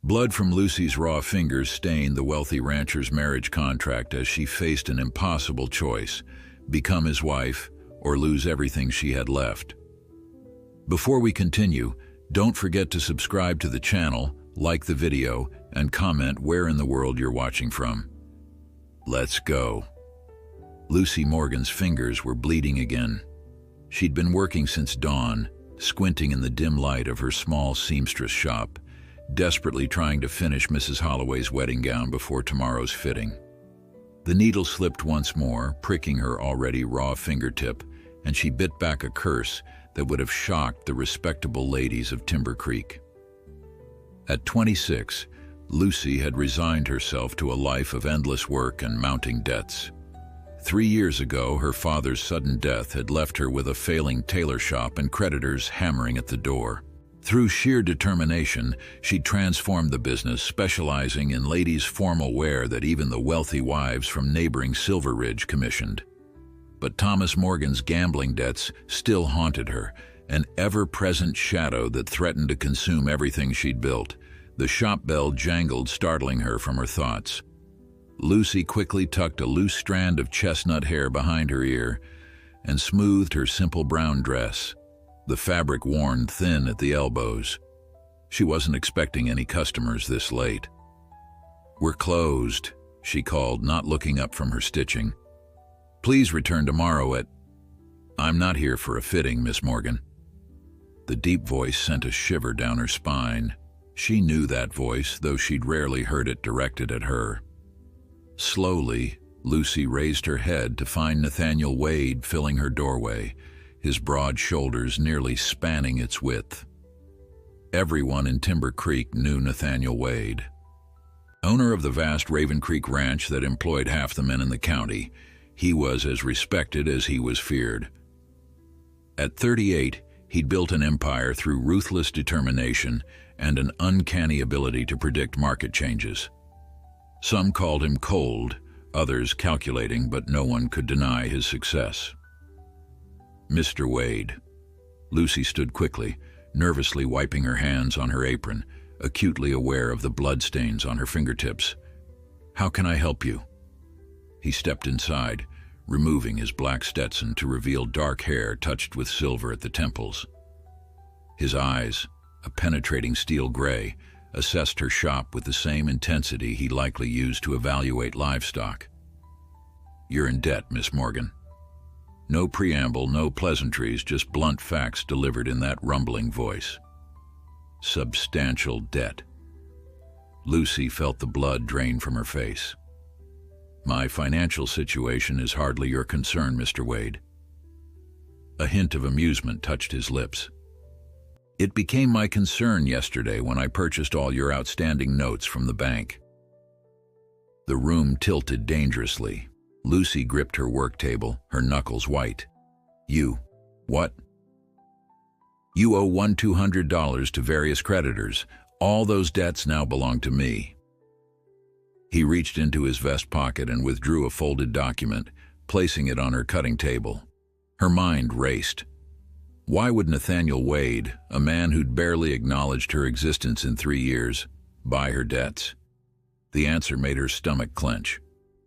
Blood from Lucy's raw fingers stained the wealthy rancher's marriage contract as she faced an impossible choice: become his wife or lose everything she had left. Before we continue, don't forget to subscribe to the channel, like the video, and comment where in the world you're watching from. Let's go. Lucy Morgan's fingers were bleeding again. She'd been working since dawn, squinting in the dim light of her small seamstress shop, desperately trying to finish Mrs. Holloway's wedding gown before tomorrow's fitting. The needle slipped once more, pricking her already raw fingertip, and she bit back a curse that would have shocked the respectable ladies of Timber Creek. At 26, Lucy had resigned herself to a life of endless work and mounting debts. 3 years ago, her father's sudden death had left her with a failing tailor shop and creditors hammering at the door. Through sheer determination, she transformed the business, specializing in ladies' formal wear that even the wealthy wives from neighboring Silver Ridge commissioned. But Thomas Morgan's gambling debts still haunted her, an ever-present shadow that threatened to consume everything she'd built. The shop bell jangled, startling her from her thoughts. Lucy quickly tucked a loose strand of chestnut hair behind her ear and smoothed her simple brown dress, the fabric worn thin at the elbows. She wasn't expecting any customers this late. "We're closed," she called, not looking up from her stitching. "Please return tomorrow at—" "I'm not here for a fitting, Miss Morgan." The deep voice sent a shiver down her spine. She knew that voice, though she'd rarely heard it directed at her. Slowly, Lucy raised her head to find Nathaniel Wade filling her doorway, his broad shoulders nearly spanning its width. Everyone in Timber Creek knew Nathaniel Wade. Owner of the vast Raven Creek ranch that employed half the men in the county, he was as respected as he was feared. At 38, he'd built an empire through ruthless determination and an uncanny ability to predict market changes. Some called him cold, others calculating, but no one could deny his success. "Mr. Wade." Lucy stood quickly, nervously wiping her hands on her apron, acutely aware of the bloodstains on her fingertips. "How can I help you?" He stepped inside, removing his black Stetson to reveal dark hair touched with silver at the temples. His eyes, a penetrating steel gray, assessed her shop with the same intensity he likely used to evaluate livestock. "You're in debt, Miss Morgan." No preamble, no pleasantries, just blunt facts delivered in that rumbling voice. Substantial debt. Lucy felt the blood drain from her face. "My financial situation is hardly your concern, Mr. Wade." A hint of amusement touched his lips. "It became my concern yesterday when I purchased all your outstanding notes from the bank." The room tilted dangerously. Lucy gripped her work table, her knuckles white. "You, what?" "You owe $200 to various creditors. All those debts now belong to me." He reached into his vest pocket and withdrew a folded document, placing it on her cutting table. Her mind raced. Why would Nathaniel Wade, a man who'd barely acknowledged her existence in 3 years, buy her debts? The answer made her stomach clench.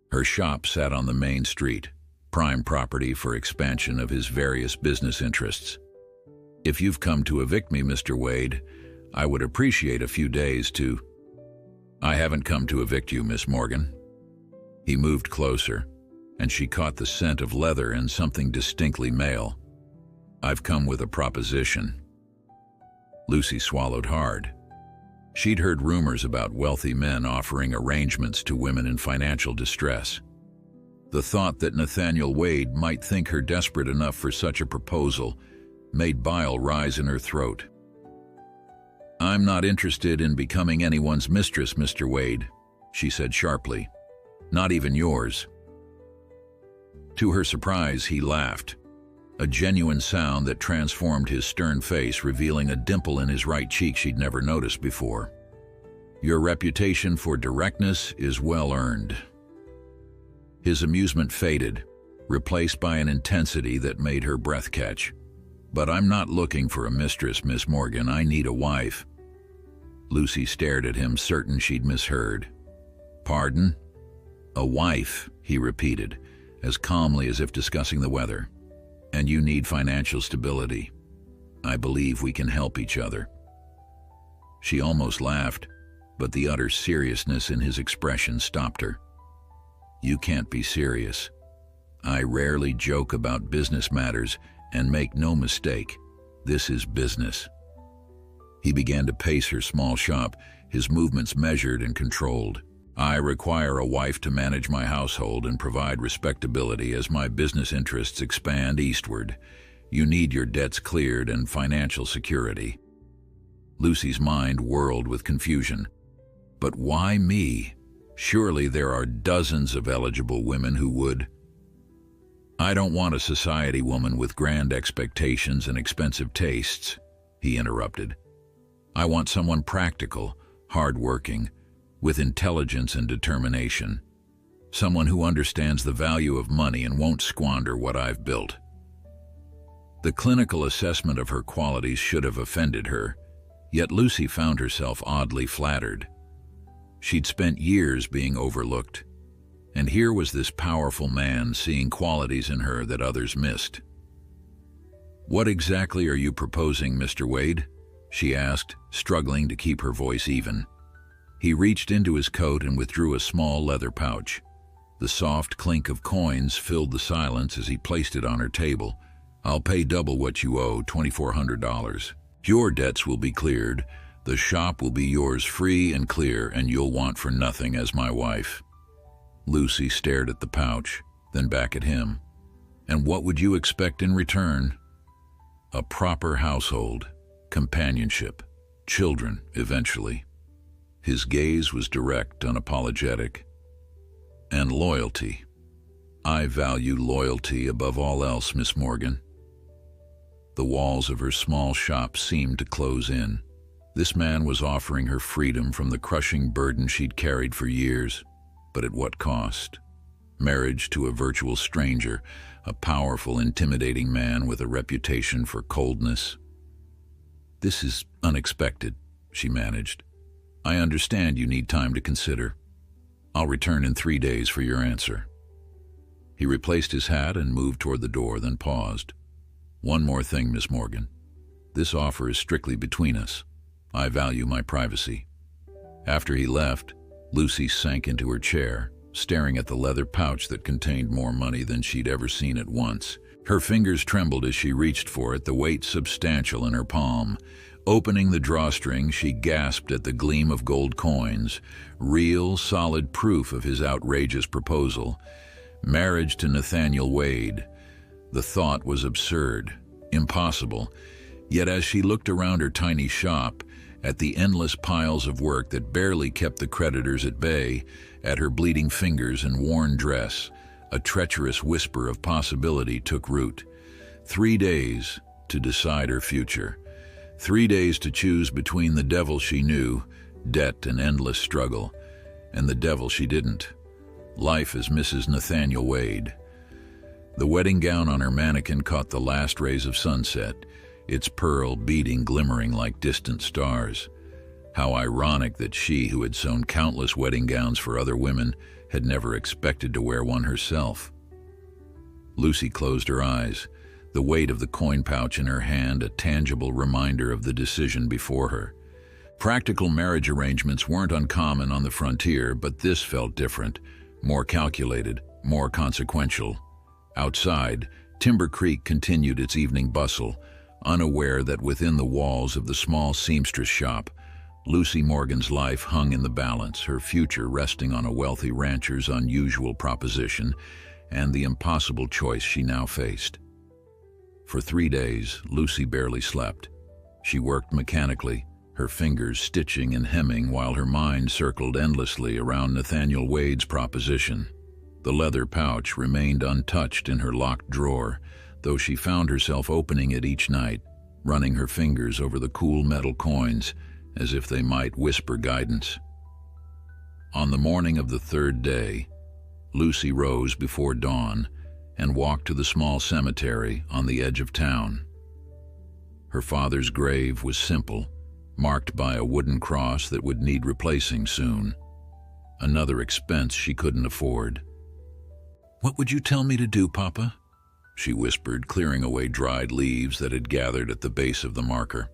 Her shop sat on the main street, prime property for expansion of his various business interests. "If you've come to evict me, Mr. Wade, I would appreciate a few days to—" "I haven't come to evict you, Miss Morgan." He moved closer, and she caught the scent of leather and something distinctly male. "I've come with a proposition." Lucy swallowed hard. She'd heard rumors about wealthy men offering arrangements to women in financial distress. The thought that Nathaniel Wade might think her desperate enough for such a proposal made bile rise in her throat. "I'm not interested in becoming anyone's mistress, Mr. Wade," she said sharply. "Not even yours." To her surprise, he laughed, a genuine sound that transformed his stern face, revealing a dimple in his right cheek she'd never noticed before. "Your reputation for directness is well earned." His amusement faded, replaced by an intensity that made her breath catch. "But I'm not looking for a mistress, Miss Morgan. I need a wife." Lucy stared at him, certain she'd misheard. "Pardon?" "A wife," he repeated, as calmly as if discussing the weather. "And you need financial stability. I believe we can help each other." She almost laughed, but the utter seriousness in his expression stopped her. "You can't be serious. I rarely joke about business matters, and make no mistake, this is business." He began to pace her small shop, his movements measured and controlled. "I require a wife to manage my household and provide respectability as my business interests expand eastward. You need your debts cleared and financial security." Lucy's mind whirled with confusion. "But why me? Surely there are dozens of eligible women who would." "I don't want a society woman with grand expectations and expensive tastes," he interrupted. "I want someone practical, hardworking, with intelligence and determination. Someone who understands the value of money and won't squander what I've built." The clinical assessment of her qualities should have offended her, yet Lucy found herself oddly flattered. She'd spent years being overlooked, and here was this powerful man seeing qualities in her that others missed. "What exactly are you proposing, Mr. Wade?" she asked, struggling to keep her voice even. He reached into his coat and withdrew a small leather pouch. The soft clink of coins filled the silence as he placed it on her table. "I'll pay double what you owe, $2,400. Your debts will be cleared. The shop will be yours free and clear, and you'll want for nothing as my wife." Lucy stared at the pouch, then back at him. "And what would you expect in return?" "A proper household, companionship, children eventually." His gaze was direct, unapologetic. "And loyalty. I value loyalty above all else, Miss Morgan." The walls of her small shop seemed to close in. This man was offering her freedom from the crushing burden she'd carried for years. But at what cost? Marriage to a virtual stranger, a powerful, intimidating man with a reputation for coldness. "This is unexpected," she managed. "I understand you need time to consider. I'll return in 3 days for your answer." He replaced his hat and moved toward the door, then paused. "One more thing, Miss Morgan. This offer is strictly between us. I value my privacy." After he left, Lucy sank into her chair, staring at the leather pouch that contained more money than she'd ever seen at once. Her fingers trembled as she reached for it, the weight substantial in her palm. Opening the drawstring, she gasped at the gleam of gold coins, real, solid proof of his outrageous proposal. Marriage to Nathaniel Wade. The thought was absurd, impossible. Yet as she looked around her tiny shop, at the endless piles of work that barely kept the creditors at bay, at her bleeding fingers and worn dress, a treacherous whisper of possibility took root. 3 days to decide her future. 3 days to choose between the devil she knew, debt and endless struggle, and the devil she didn't, life as Mrs. Nathaniel Wade. The wedding gown on her mannequin caught the last rays of sunset, its pearl beading glimmering like distant stars. How ironic that she, who had sewn countless wedding gowns for other women, had never expected to wear one herself. Lucy closed her eyes, the weight of the coin pouch in her hand a tangible reminder of the decision before her. Practical marriage arrangements weren't uncommon on the frontier, but this felt different, more calculated, more consequential. Outside, Timber Creek continued its evening bustle, unaware that within the walls of the small seamstress shop, Lucy Morgan's life hung in the balance, her future resting on a wealthy rancher's unusual proposition and the impossible choice she now faced. For 3 days, Lucy barely slept. She worked mechanically, her fingers stitching and hemming while her mind circled endlessly around Nathaniel Wade's proposition. The leather pouch remained untouched in her locked drawer, though she found herself opening it each night, running her fingers over the cool metal coins as if they might whisper guidance. On the morning of the 3rd day, Lucy rose before dawn and walked to the small cemetery on the edge of town. Her father's grave was simple, marked by a wooden cross that would need replacing soon. Another expense she couldn't afford. "What would you tell me to do, Papa?" she whispered, clearing away dried leaves that had gathered at the base of the marker.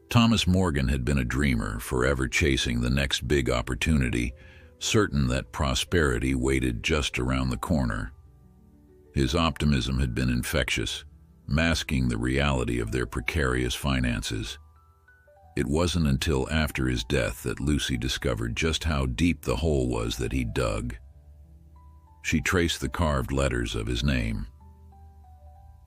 Thomas Morgan had been a dreamer, forever chasing the next big opportunity, certain that prosperity waited just around the corner. His optimism had been infectious, masking the reality of their precarious finances. It wasn't until after his death that Lucy discovered just how deep the hole was that he dug. She traced the carved letters of his name.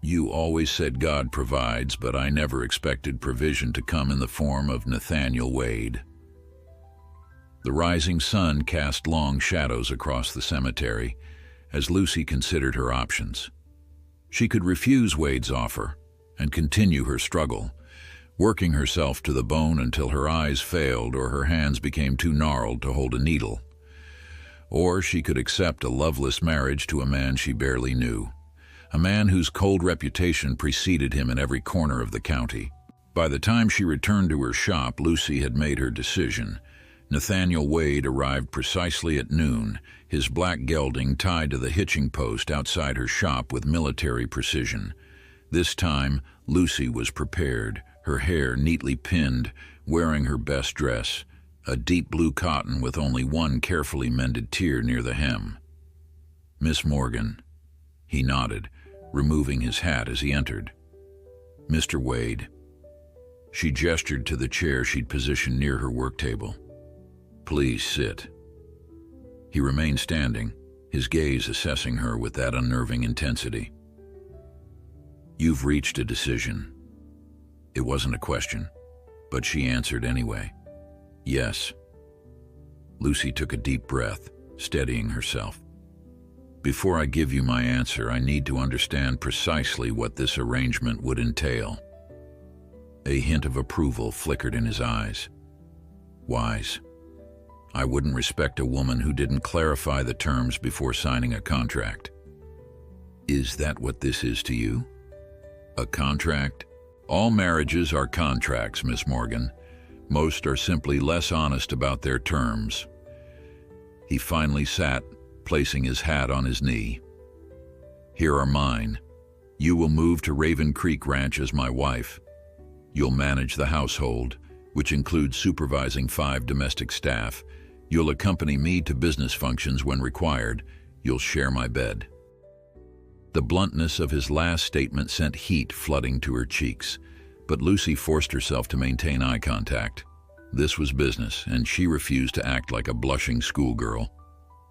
"You always said God provides, but I never expected provision to come in the form of Nathaniel Wade." The rising sun cast long shadows across the cemetery as Lucy considered her options. She could refuse Wade's offer and continue her struggle, working herself to the bone until her eyes failed or her hands became too gnarled to hold a needle. Or she could accept a loveless marriage to a man she barely knew, a man whose cold reputation preceded him in every corner of the county. By the time she returned to her shop, Lucy had made her decision. Nathaniel Wade arrived precisely at noon, his black gelding tied to the hitching post outside her shop with military precision. This time, Lucy was prepared, her hair neatly pinned, wearing her best dress, a deep blue cotton with only one carefully mended tear near the hem. "Miss Morgan." He nodded, removing his hat as he entered. "Mr. Wade." She gestured to the chair she'd positioned near her work table. "Please sit." He remained standing, his gaze assessing her with that unnerving intensity. "You've reached a decision." It wasn't a question, but she answered anyway. "Yes." Lucy took a deep breath, steadying herself. "Before I give you my answer, I need to understand precisely what this arrangement would entail." A hint of approval flickered in his eyes. "Wise. I wouldn't respect a woman who didn't clarify the terms before signing a contract." "Is that what this is to you? A contract?" "All marriages are contracts, Miss Morgan. Most are simply less honest about their terms." He finally sat, placing his hat on his knee. "Here are mine. You will move to Raven Creek Ranch as my wife. You'll manage the household, which includes supervising 5 domestic staff. You'll accompany me to business functions when required. You'll share my bed." The bluntness of his last statement sent heat flooding to her cheeks, but Lucy forced herself to maintain eye contact. This was business, and she refused to act like a blushing schoolgirl.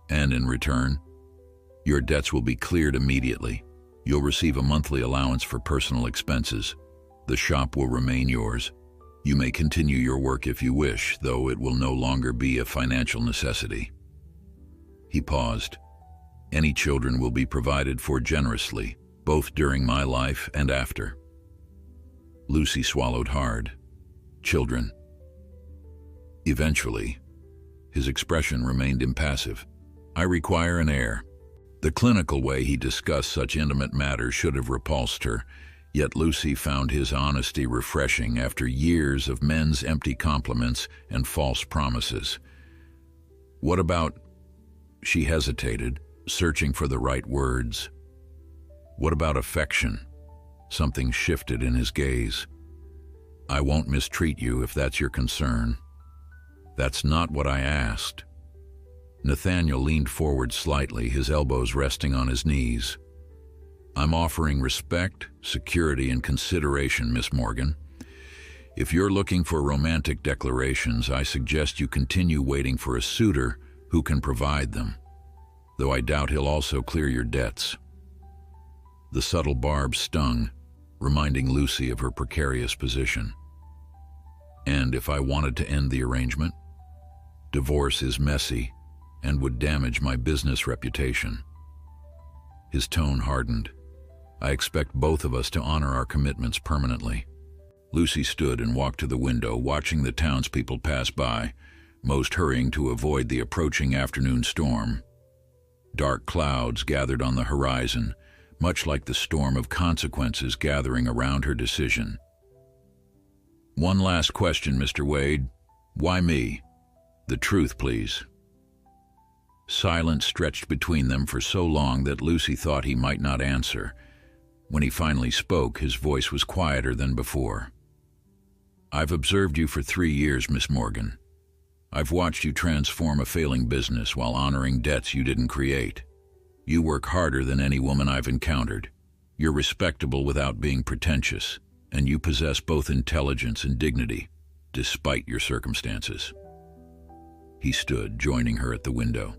"And in return, your debts will be cleared immediately. You'll receive a monthly allowance for personal expenses. The shop will remain yours. You may continue your work if you wish, though it will no longer be a financial necessity." He paused. "Any children will be provided for generously, both during my life and after." Lucy swallowed hard. "Children." Eventually, his expression remained impassive. "I require an heir." The clinical way he discussed such intimate matters should have repulsed her, yet Lucy found his honesty refreshing after years of men's empty compliments and false promises. "What about—" She hesitated, searching for the right words. "What about affection?" Something shifted in his gaze. "I won't mistreat you if that's your concern." "That's not what I asked." Nathaniel leaned forward slightly, his elbows resting on his knees. "I'm offering respect, security, and consideration, Miss Morgan. If you're looking for romantic declarations, I suggest you continue waiting for a suitor who can provide them, though I doubt he'll also clear your debts." The subtle barb stung, reminding Lucy of her precarious position. "And if I wanted to end the arrangement? Divorce is messy and would damage my business reputation." His tone hardened. "I expect both of us to honor our commitments permanently." Lucy stood and walked to the window, watching the townspeople pass by, most hurrying to avoid the approaching afternoon storm. Dark clouds gathered on the horizon, much like the storm of consequences gathering around her decision. One last question, Mr. Wade. Why me? The truth, please. Silence stretched between them for so long that Lucy thought he might not answer. When he finally spoke, his voice was quieter than before. I've observed you for 3 years, Miss Morgan. I've watched you transform a failing business while honoring debts you didn't create. You work harder than any woman I've encountered. You're respectable without being pretentious, and you possess both intelligence and dignity, despite your circumstances. He stood, joining her at the window.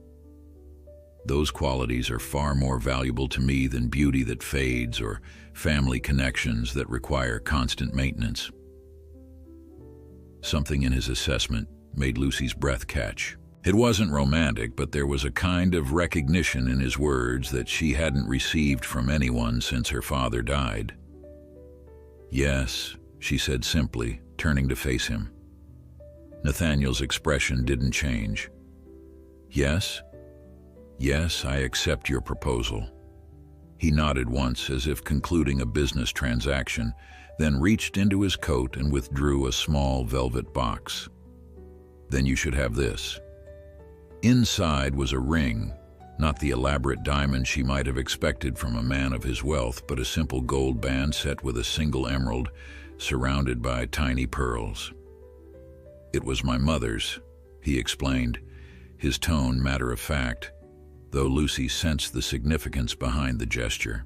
Those qualities are far more valuable to me than beauty that fades or family connections that require constant maintenance. Something in his assessment made Lucy's breath catch. It wasn't romantic, but there was a kind of recognition in his words that she hadn't received from anyone since her father died. Yes, she said simply, turning to face him. Nathaniel's expression didn't change. Yes? Yes, I accept your proposal. He nodded once as if concluding a business transaction, then reached into his coat and withdrew a small velvet box. Then you should have this. Inside was a ring, not the elaborate diamond she might have expected from a man of his wealth, but a simple gold band set with a single emerald, surrounded by tiny pearls. It was my mother's, he explained, his tone matter of fact, though Lucy sensed the significance behind the gesture.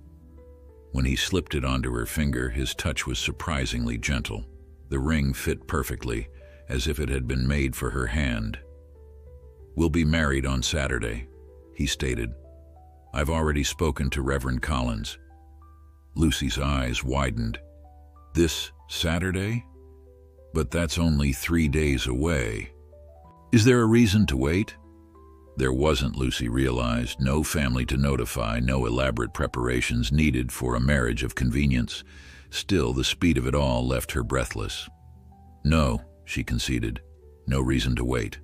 When he slipped it onto her finger, his touch was surprisingly gentle. The ring fit perfectly, as if it had been made for her hand. We'll be married on Saturday, he stated. I've already spoken to Reverend Collins. Lucy's eyes widened. This Saturday? But that's only 3 days away. Is there a reason to wait? There wasn't, Lucy realized. No family to notify, no elaborate preparations needed for a marriage of convenience. Still, the speed of it all left her breathless. No, she conceded. No reason to wait.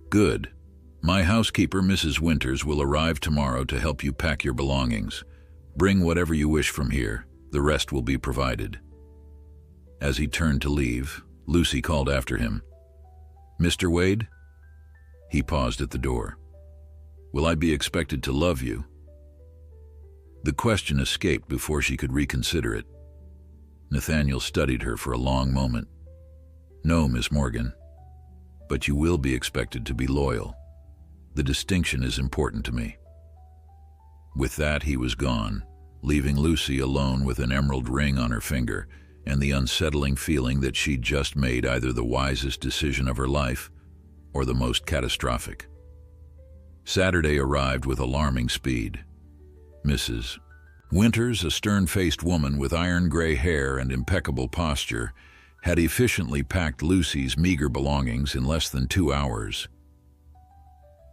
Good. My housekeeper, Mrs. Winters, will arrive tomorrow to help you pack your belongings. Bring whatever you wish from here. The rest will be provided. As he turned to leave, Lucy called after him. Mr. Wade? He paused at the door. Will I be expected to love you? The question escaped before she could reconsider it. Nathaniel studied her for a long moment. No, Miss Morgan. But you will be expected to be loyal. The distinction is important to me. With that, he was gone, leaving Lucy alone with an emerald ring on her finger and the unsettling feeling that she'd just made either the wisest decision of her life or the most catastrophic. Saturday arrived with alarming speed. Mrs. Winters, a stern-faced woman with iron-gray hair and impeccable posture, had efficiently packed Lucy's meager belongings in less than 2 hours.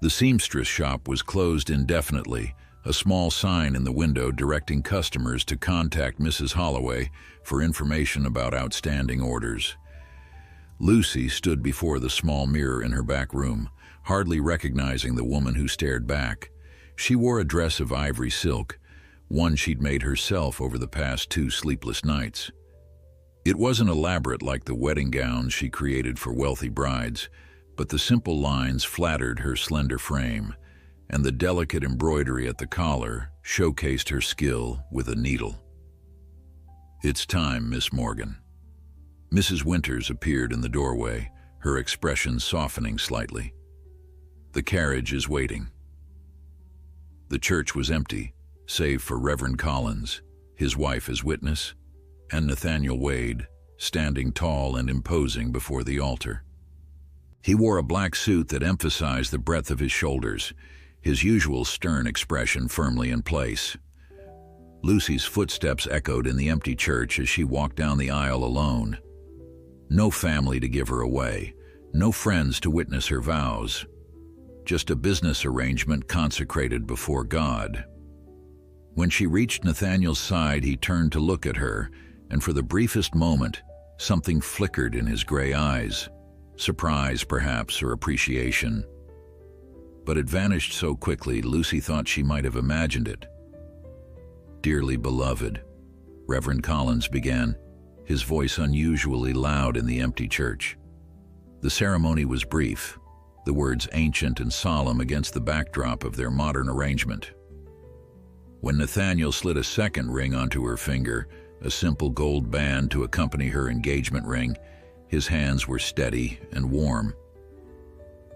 The seamstress shop was closed indefinitely, a small sign in the window directing customers to contact Mrs. Holloway for information about outstanding orders. Lucy stood before the small mirror in her back room, hardly recognizing the woman who stared back. She wore a dress of ivory silk, one she'd made herself over the past 2 sleepless nights. It wasn't elaborate like the wedding gowns she created for wealthy brides, but the simple lines flattered her slender frame, and the delicate embroidery at the collar showcased her skill with a needle. It's time, Miss Morgan. Mrs. Winters appeared in the doorway, her expression softening slightly. The carriage is waiting. The church was empty, save for Reverend Collins, his wife as witness, and Nathaniel Wade, standing tall and imposing before the altar. He wore a black suit that emphasized the breadth of his shoulders, his usual stern expression firmly in place. Lucy's footsteps echoed in the empty church as she walked down the aisle alone. No family to give her away, no friends to witness her vows. Just a business arrangement consecrated before God. When she reached Nathaniel's side, he turned to look at her, and for the briefest moment, something flickered in his gray eyes. Surprise, perhaps, or appreciation. But it vanished so quickly, Lucy thought she might have imagined it. Dearly beloved, Reverend Collins began. his voice unusually loud in the empty church. The ceremony was brief, the words ancient and solemn against the backdrop of their modern arrangement. When Nathaniel slid a second ring onto her finger, a simple gold band to accompany her engagement ring, his hands were steady and warm.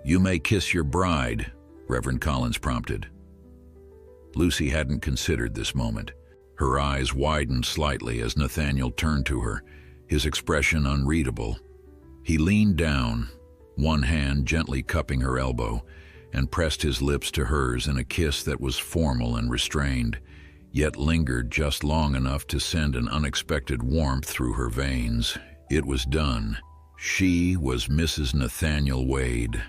"You may kiss your bride," Reverend Collins prompted. Lucy hadn't considered this moment. Her eyes widened slightly as Nathaniel turned to her, his expression unreadable. He leaned down, one hand gently cupping her elbow, and pressed his lips to hers in a kiss that was formal and restrained, yet lingered just long enough to send an unexpected warmth through her veins. It was done. She was Mrs. Nathaniel Wade.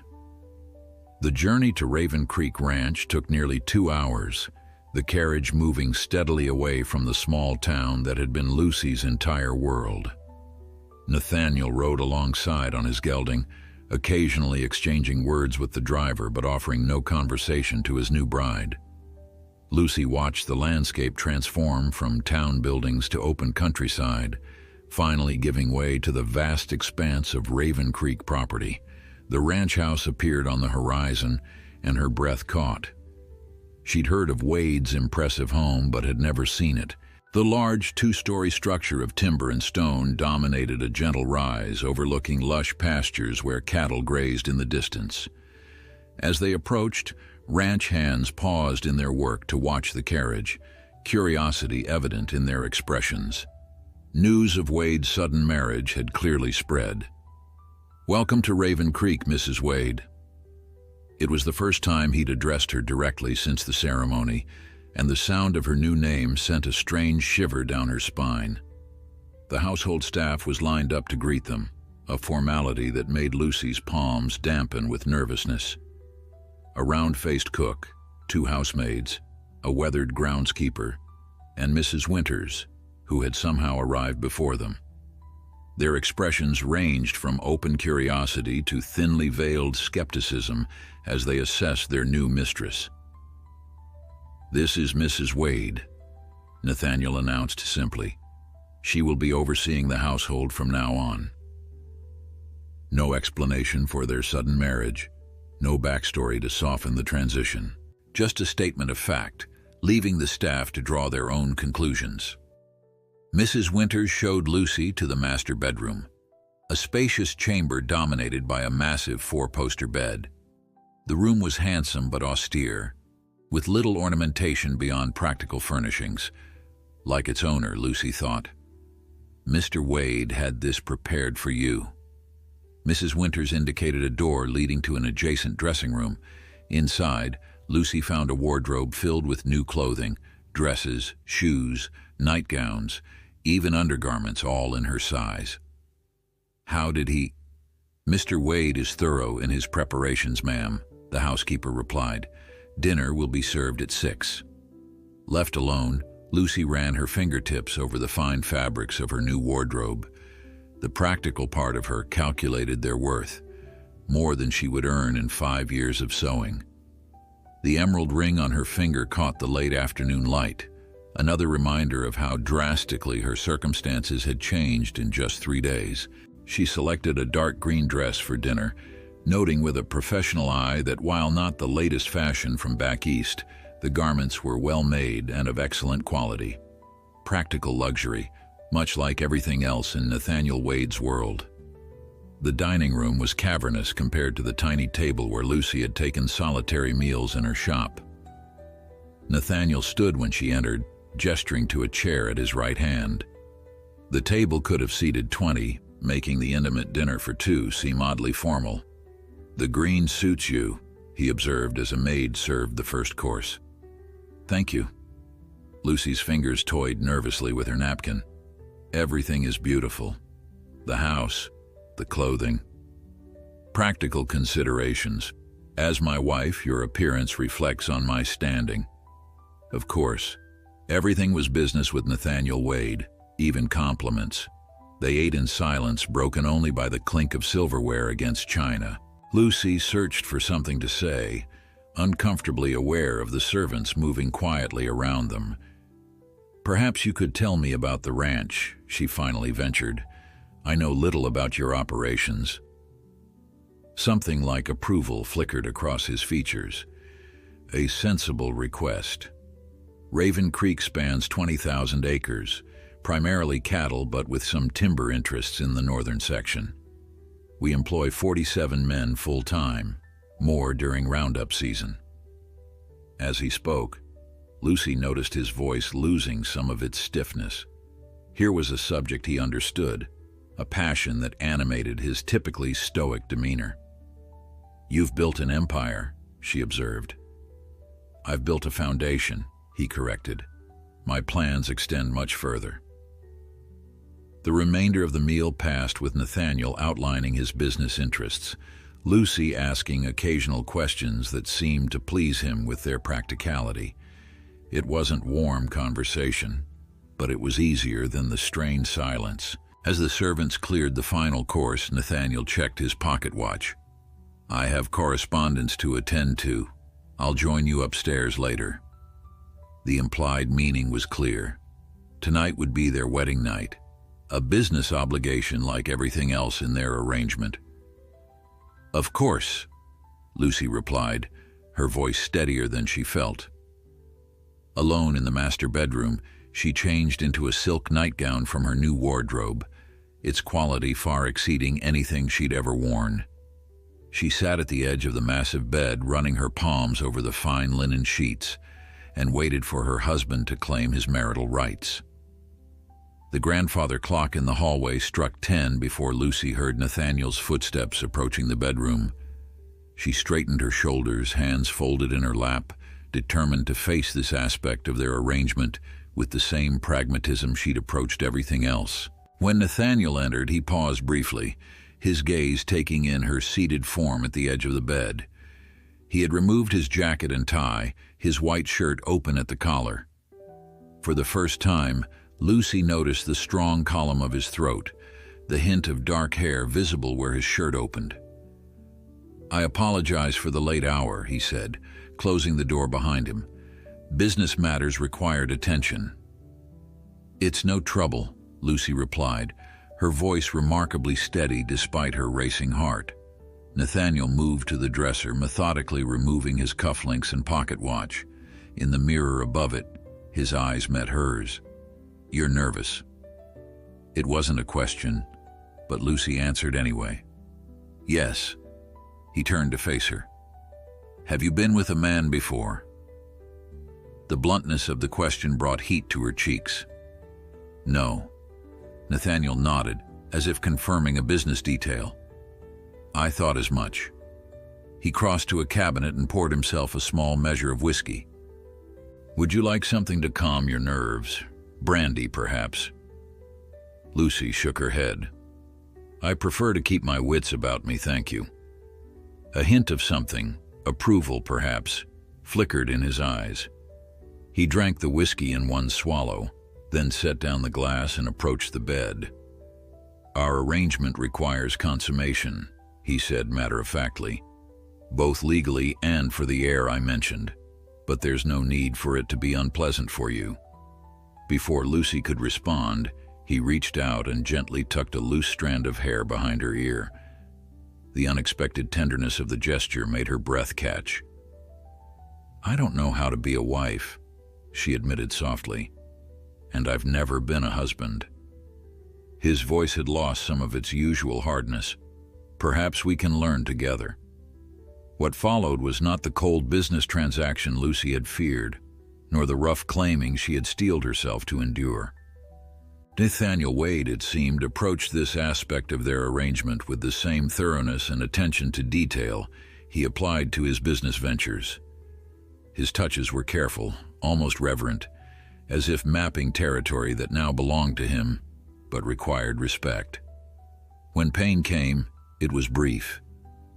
The journey to Raven Creek Ranch took nearly 2 hours, the carriage moving steadily away from the small town that had been Lucy's entire world. Nathaniel rode alongside on his gelding, occasionally exchanging words with the driver but offering no conversation to his new bride. Lucy watched the landscape transform from town buildings to open countryside, finally giving way to the vast expanse of Raven Creek property. The ranch house appeared on the horizon, and her breath caught. She'd heard of Wade's impressive home but had never seen it. The large 2-story structure of timber and stone dominated a gentle rise overlooking lush pastures where cattle grazed in the distance. As they approached, ranch hands paused in their work to watch the carriage, curiosity evident in their expressions. News of Wade's sudden marriage had clearly spread. "Welcome to Raven Creek, Mrs. Wade." It was the first time he'd addressed her directly since the ceremony, and the sound of her new name sent a strange shiver down her spine. The household staff was lined up to greet them, a formality that made Lucy's palms dampen with nervousness. A round-faced cook, 2 housemaids, a weathered groundskeeper, and Mrs. Winters, who had somehow arrived before them. Their expressions ranged from open curiosity to thinly veiled skepticism as they assessed their new mistress. "This is Mrs. Wade," Nathaniel announced simply. "She will be overseeing the household from now on." No explanation for their sudden marriage, no backstory to soften the transition. Just a statement of fact, leaving the staff to draw their own conclusions. Mrs. Winters showed Lucy to the master bedroom, a spacious chamber dominated by a massive 4-poster bed. The room was handsome but austere, with little ornamentation beyond practical furnishings. Like its owner, Lucy thought, "Mr. Wade had this prepared for you." Mrs. Winters indicated a door leading to an adjacent dressing room. Inside, Lucy found a wardrobe filled with new clothing, dresses, shoes, nightgowns, even undergarments, all in her size. "How did he—" "Mr. Wade is thorough in his preparations, ma'am," the housekeeper replied. "Dinner will be served at 6. Left alone, Lucy ran her fingertips over the fine fabrics of her new wardrobe. The practical part of her calculated their worth, more than she would earn in 5 years of sewing. The emerald ring on her finger caught the late afternoon light, another reminder of how drastically her circumstances had changed in just 3 days. She selected a dark green dress for dinner, noting with a professional eye that while not the latest fashion from back east, the garments were well made and of excellent quality. Practical luxury, much like everything else in Nathaniel Wade's world. The dining room was cavernous compared to the tiny table where Lucy had taken solitary meals in her shop. Nathaniel stood when she entered, gesturing to a chair at his right hand. The table could have seated 20, making the intimate dinner for 2 seem oddly formal. "The green suits you," he observed as a maid served the first course. "Thank you." Lucy's fingers toyed nervously with her napkin. "Everything is beautiful. The house, the clothing. Practical considerations. As my wife, your appearance reflects on my standing." Of course, everything was business with Nathaniel Wade, even compliments. They ate in silence, broken only by the clink of silverware against china. Lucy searched for something to say, uncomfortably aware of the servants moving quietly around them. Perhaps you could tell me about the ranch, she finally ventured. I know little about your operations. Something like approval flickered across his features. A sensible request. Raven Creek spans 20,000 acres, primarily cattle but with some timber interests in the northern section. We employ 47 men full-time, more during roundup season. As he spoke, Lucy noticed his voice losing some of its stiffness. Here was a subject he understood, a passion that animated his typically stoic demeanor. "You've built an empire," she observed. "I've built a foundation," he corrected. "My plans extend much further." The remainder of the meal passed with Nathaniel outlining his business interests, Lucy asking occasional questions that seemed to please him with their practicality. It wasn't warm conversation, but it was easier than the strained silence. As the servants cleared the final course, Nathaniel checked his pocket watch. "I have correspondence to attend to. I'll join you upstairs later." The implied meaning was clear. Tonight would be their wedding night, a business obligation like everything else in their arrangement. "Of course," Lucy replied, her voice steadier than she felt. Alone in the master bedroom, she changed into a silk nightgown from her new wardrobe, its quality far exceeding anything she'd ever worn. She sat at the edge of the massive bed, running her palms over the fine linen sheets, and waited for her husband to claim his marital rights. The grandfather clock in the hallway struck 10 before Lucy heard Nathaniel's footsteps approaching the bedroom. She straightened her shoulders, hands folded in her lap, determined to face this aspect of their arrangement with the same pragmatism she'd approached everything else. When Nathaniel entered, he paused briefly, his gaze taking in her seated form at the edge of the bed. He had removed his jacket and tie, his white shirt open at the collar. For the first time, Lucy noticed the strong column of his throat, the hint of dark hair visible where his shirt opened. "I apologize for the late hour," he said, closing the door behind him. "Business matters required attention." "It's no trouble," Lucy replied, her voice remarkably steady despite her racing heart. Nathaniel moved to the dresser, methodically removing his cufflinks and pocket watch. In the mirror above it, his eyes met hers. "You're nervous." It wasn't a question, but Lucy answered anyway. "Yes." He turned to face her. "Have you been with a man before?" The bluntness of the question brought heat to her cheeks. "No." Nathaniel nodded, as if confirming a business detail. "I thought as much." He crossed to a cabinet and poured himself a small measure of whiskey. "Would you like something to calm your nerves? Brandy, perhaps?" Lucy shook her head. "I prefer to keep my wits about me, thank you." A hint of something, approval perhaps, flickered in his eyes. He drank the whiskey in one swallow, then set down the glass and approached the bed. "Our arrangement requires consummation," he said matter-of-factly, "both legally and for the heir I mentioned, but there's no need for it to be unpleasant for you." Before Lucy could respond, he reached out and gently tucked a loose strand of hair behind her ear. The unexpected tenderness of the gesture made her breath catch. "I don't know how to be a wife," she admitted softly, "and I've never been a husband." His voice had lost some of its usual hardness. "Perhaps we can learn together." What followed was not the cold business transaction Lucy had feared, nor the rough claiming she had steeled herself to endure. Nathaniel Wade, it seemed, approached this aspect of their arrangement with the same thoroughness and attention to detail he applied to his business ventures. His touches were careful, almost reverent, as if mapping territory that now belonged to him, but required respect. When pain came, it was brief,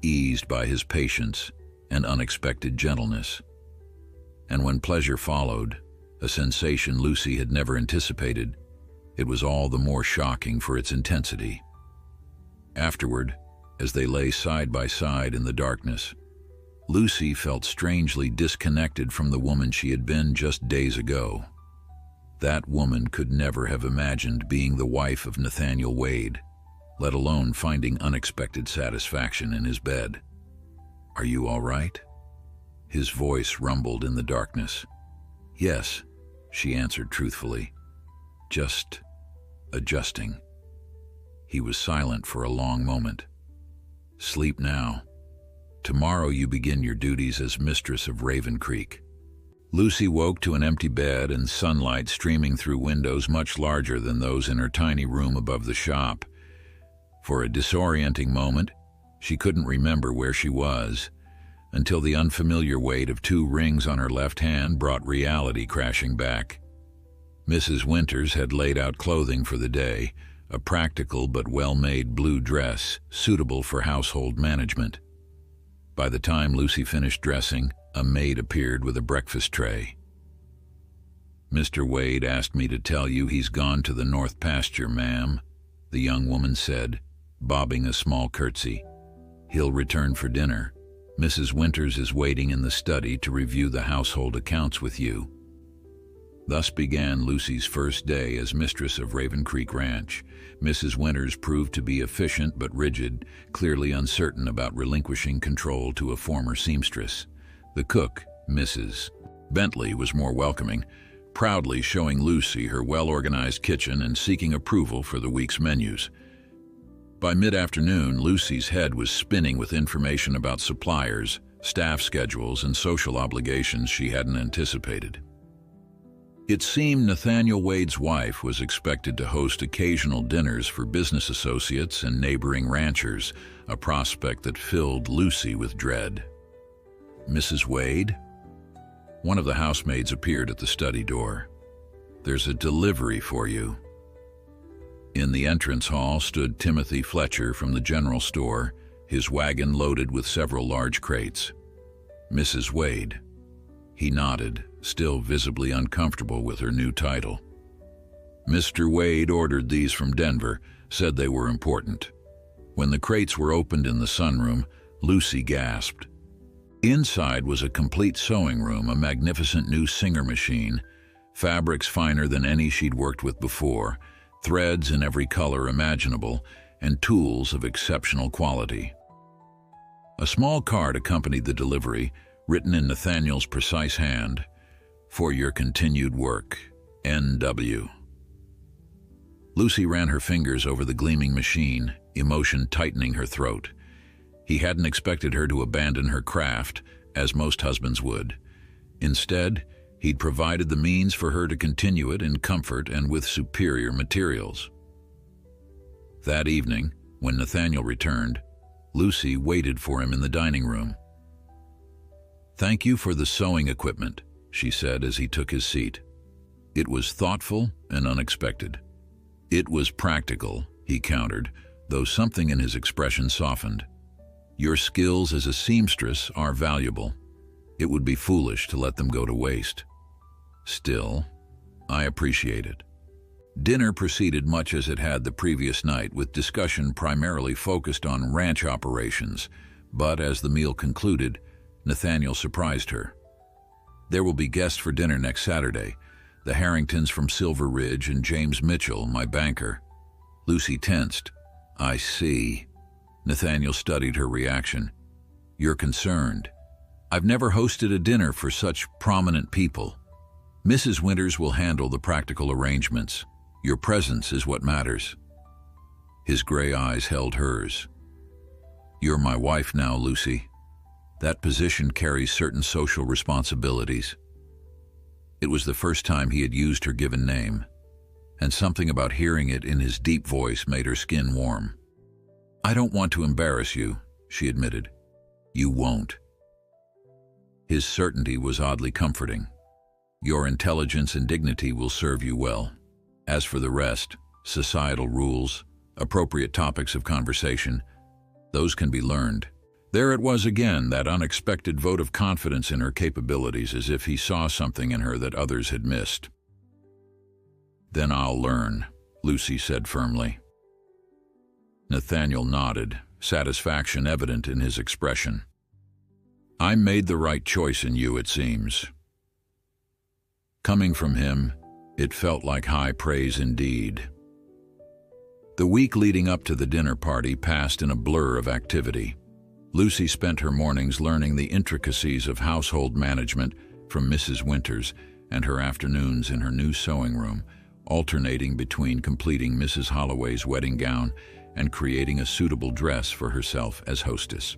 eased by his patience and unexpected gentleness. And when pleasure followed, a sensation Lucy had never anticipated, it was all the more shocking for its intensity. Afterward, as they lay side by side in the darkness, Lucy felt strangely disconnected from the woman she had been just days ago. That woman could never have imagined being the wife of Nathaniel Wade, let alone finding unexpected satisfaction in his bed. "Are you all right?" His voice rumbled in the darkness. "Yes," she answered truthfully. "Just adjusting." He was silent for a long moment. "Sleep now. Tomorrow you begin your duties as mistress of Raven Creek." Lucy woke to an empty bed and sunlight streaming through windows much larger than those in her tiny room above the shop. For a disorienting moment, she couldn't remember where she was, until the unfamiliar weight of 2 rings on her left hand brought reality crashing back. Mrs. Winters had laid out clothing for the day, a practical but well-made blue dress suitable for household management. By the time Lucy finished dressing, a maid appeared with a breakfast tray. "Mr. Wade asked me to tell you he's gone to the north pasture, ma'am," the young woman said, bobbing a small curtsy. "He'll return for dinner. Mrs. Winters is waiting in the study to review the household accounts with you." Thus began Lucy's first day as mistress of Raven Creek Ranch. Mrs. Winters proved to be efficient but rigid, clearly uncertain about relinquishing control to a former seamstress. The cook, Mrs. Bentley, was more welcoming, proudly showing Lucy her well-organized kitchen and seeking approval for the week's menus. By mid-afternoon, Lucy's head was spinning with information about suppliers, staff schedules, and social obligations she hadn't anticipated. It seemed Nathaniel Wade's wife was expected to host occasional dinners for business associates and neighboring ranchers, a prospect that filled Lucy with dread. "Mrs. Wade?" One of the housemaids appeared at the study door. "There's a delivery for you." In the entrance hall stood Timothy Fletcher from the general store, his wagon loaded with several large crates. "Mrs. Wade." He nodded, still visibly uncomfortable with her new title. "Mr. Wade ordered these from Denver, said they were important." When the crates were opened in the sunroom, Lucy gasped. Inside was a complete sewing room, a magnificent new Singer machine, fabrics finer than any she'd worked with before, threads in every color imaginable, and tools of exceptional quality. A small card accompanied the delivery, written in Nathaniel's precise hand, "For your continued work, N.W." Lucy ran her fingers over the gleaming machine, emotion tightening her throat. He hadn't expected her to abandon her craft, as most husbands would. Instead, he'd provided the means for her to continue it in comfort and with superior materials. That evening, when Nathaniel returned, Lucy waited for him in the dining room. "Thank you for the sewing equipment," she said as he took his seat. It was thoughtful and unexpected. "It was practical," he countered, though something in his expression softened. "Your skills as a seamstress are valuable. It would be foolish to let them go to waste. Still, I appreciate it." Dinner proceeded much as it had the previous night, with discussion primarily focused on ranch operations, but as the meal concluded, Nathaniel surprised her. "There will be guests for dinner next Saturday, the Harringtons from Silver Ridge and James Mitchell, my banker." Lucy tensed. "I see." Nathaniel studied her reaction. "You're concerned. I've never hosted a dinner for such prominent people. Mrs. Winters will handle the practical arrangements. Your presence is what matters." His gray eyes held hers. "You're my wife now, Lucy. That position carries certain social responsibilities." It was the first time he had used her given name, and something about hearing it in his deep voice made her skin warm. "I don't want to embarrass you," she admitted. "You won't." His certainty was oddly comforting. "Your intelligence and dignity will serve you well. As for the rest, societal rules, appropriate topics of conversation, those can be learned." There it was again, that unexpected vote of confidence in her capabilities, as if he saw something in her that others had missed. "Then I'll learn," Lucy said firmly. Nathaniel nodded, satisfaction evident in his expression. "I made the right choice in you, it seems." Coming from him, It felt like high praise indeed. The week leading up to the dinner party passed in a blur of activity. Lucy spent her mornings learning the intricacies of household management from Mrs. Winters and her afternoons in her new sewing room, alternating between completing Mrs. Holloway's wedding gown and creating a suitable dress for herself as hostess.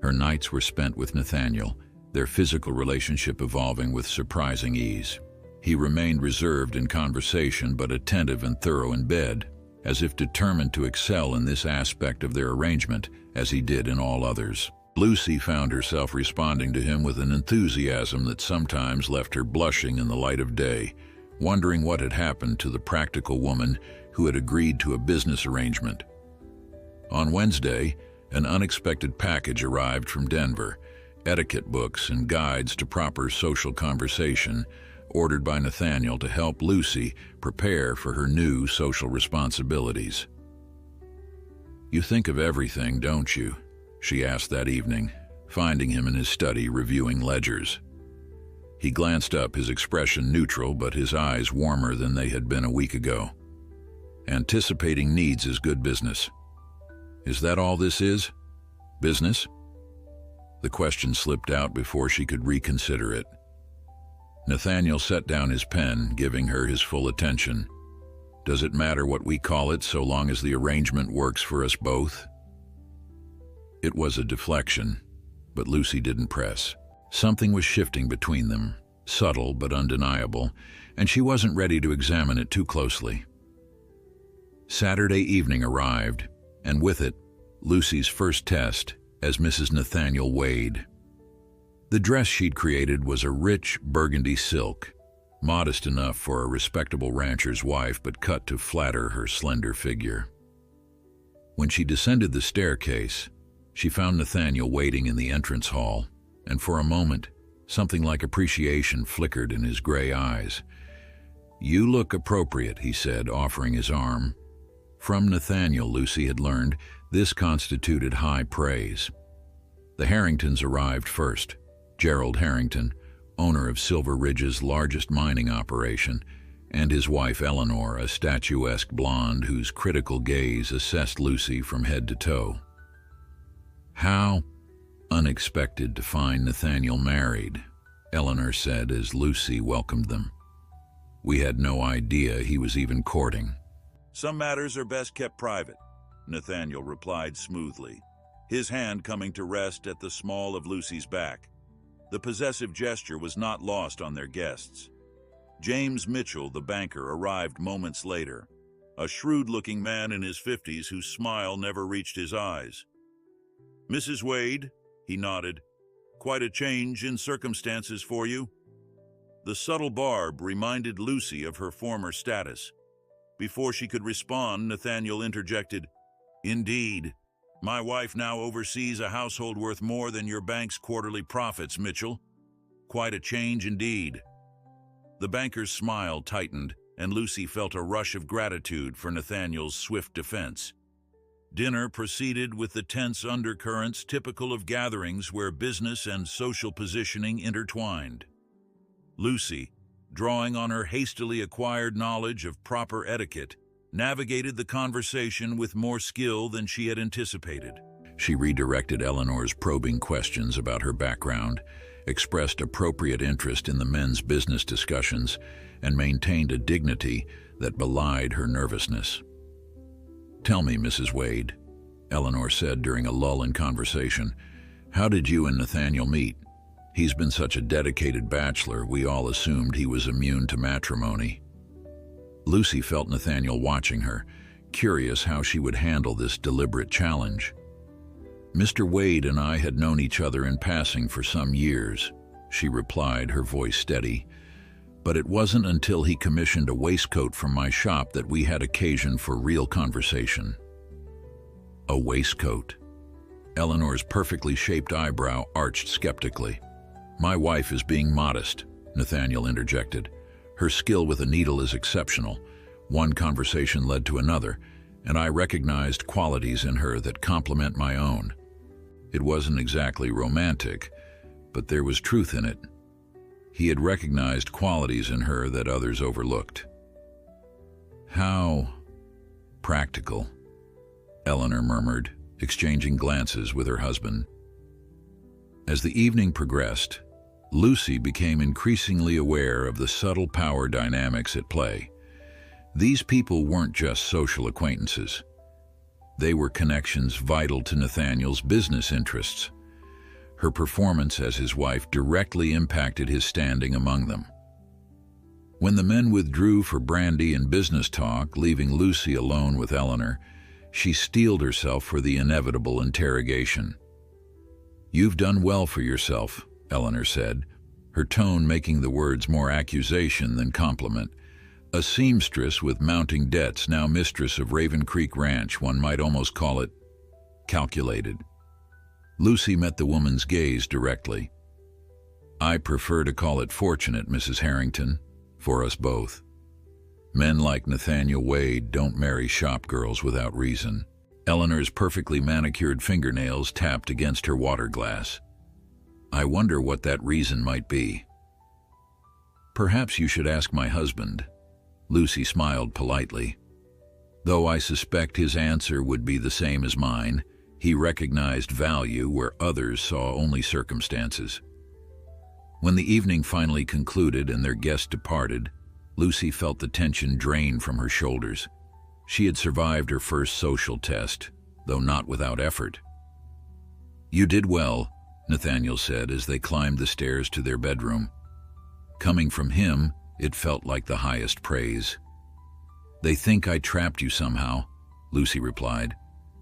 Her nights were spent with Nathaniel, their physical relationship evolving with surprising ease. He remained reserved in conversation but attentive and thorough in bed, as if determined to excel in this aspect of their arrangement as he did in all others. Lucy found herself responding to him with an enthusiasm that sometimes left her blushing in the light of day, wondering what had happened to the practical woman who had agreed to a business arrangement. On Wednesday, an unexpected package arrived from Denver, etiquette books and guides to proper social conversation, ordered by Nathaniel to help Lucy prepare for her new social responsibilities. "You think of everything, don't you?" she asked that evening, finding him in his study reviewing ledgers. He glanced up, his expression neutral but his eyes warmer than they had been a week ago. "Anticipating needs is good business." "Is that all this is? Business?" The question slipped out before she could reconsider it. Nathaniel set down his pen, giving her his full attention. "Does it matter what we call it so long as the arrangement works for us both?" It was a deflection, but Lucy didn't press. Something was shifting between them, subtle but undeniable, and she wasn't ready to examine it too closely. Saturday evening arrived, and with it, Lucy's first test as Mrs. Nathaniel Wade. The dress she'd created was a rich burgundy silk, modest enough for a respectable rancher's wife but cut to flatter her slender figure. When she descended the staircase, she found Nathaniel waiting in the entrance hall, and for a moment, something like appreciation flickered in his gray eyes. "You look appropriate," he said, offering his arm. From Nathaniel, Lucy had learned, this constituted high praise. The Harringtons arrived first. Gerald Harrington, owner of Silver Ridge's largest mining operation, and his wife Eleanor, a statuesque blonde whose critical gaze assessed Lucy from head to toe. "How unexpected to find Nathaniel married," Eleanor said as Lucy welcomed them. "We had no idea he was even courting." "Some matters are best kept private," Nathaniel replied smoothly, his hand coming to rest at the small of Lucy's back. The possessive gesture was not lost on their guests. James Mitchell, the banker, arrived moments later, a shrewd-looking man in his 50s whose smile never reached his eyes. "Mrs. Wade," he nodded, "quite a change in circumstances for you." The subtle barb reminded Lucy of her former status. Before she could respond, Nathaniel interjected, "Indeed. My wife now oversees a household worth more than your bank's quarterly profits, Mitchell. Quite a change indeed." The banker's smile tightened, and Lucy felt a rush of gratitude for Nathaniel's swift defense. Dinner proceeded with the tense undercurrents typical of gatherings where business and social positioning intertwined. Lucy, drawing on her hastily acquired knowledge of proper etiquette, navigated the conversation with more skill than she had anticipated. She redirected Eleanor's probing questions about her background, expressed appropriate interest in the men's business discussions, and maintained a dignity that belied her nervousness. "Tell me, Mrs. Wade," Eleanor said during a lull in conversation, "how did you and Nathaniel meet? He's been such a dedicated bachelor, we all assumed he was immune to matrimony." Lucy felt Nathaniel watching her, curious how she would handle this deliberate challenge. "Mr. Wade and I had known each other in passing for some years," she replied, her voice steady. "But it wasn't until he commissioned a waistcoat from my shop that we had occasion for real conversation." "A waistcoat?" Eleanor's perfectly shaped eyebrow arched skeptically. "My wife is being modest," Nathaniel interjected. "Her skill with a needle is exceptional. One conversation led to another, and I recognized qualities in her that complement my own. It wasn't exactly romantic, but there was truth in it." He had recognized qualities in her that others overlooked. "How practical," Eleanor murmured, exchanging glances with her husband. As the evening progressed, Lucy became increasingly aware of the subtle power dynamics at play. These people weren't just social acquaintances. They were connections vital to Nathaniel's business interests. Her performance as his wife directly impacted his standing among them. When the men withdrew for brandy and business talk, leaving Lucy alone with Eleanor, she steeled herself for the inevitable interrogation. "You've done well for yourself," Eleanor said, her tone making the words more accusation than compliment. "A seamstress with mounting debts, now mistress of Raven Creek Ranch, one might almost call it calculated." Lucy met the woman's gaze directly. "I prefer to call it fortunate, Mrs. Harrington, for us both. Men like Nathaniel Wade don't marry shop girls without reason." Eleanor's perfectly manicured fingernails tapped against her water glass. "I wonder what that reason might be." "Perhaps you should ask my husband." Lucy smiled politely. Though I suspect his answer would be the same as mine, he recognized value where others saw only circumstances. When the evening finally concluded and their guest departed, Lucy felt the tension drain from her shoulders. She had survived her first social test, though not without effort. "You did well," Nathaniel said as they climbed the stairs to their bedroom. Coming from him, it felt like the highest praise. "They think I trapped you somehow," Lucy replied,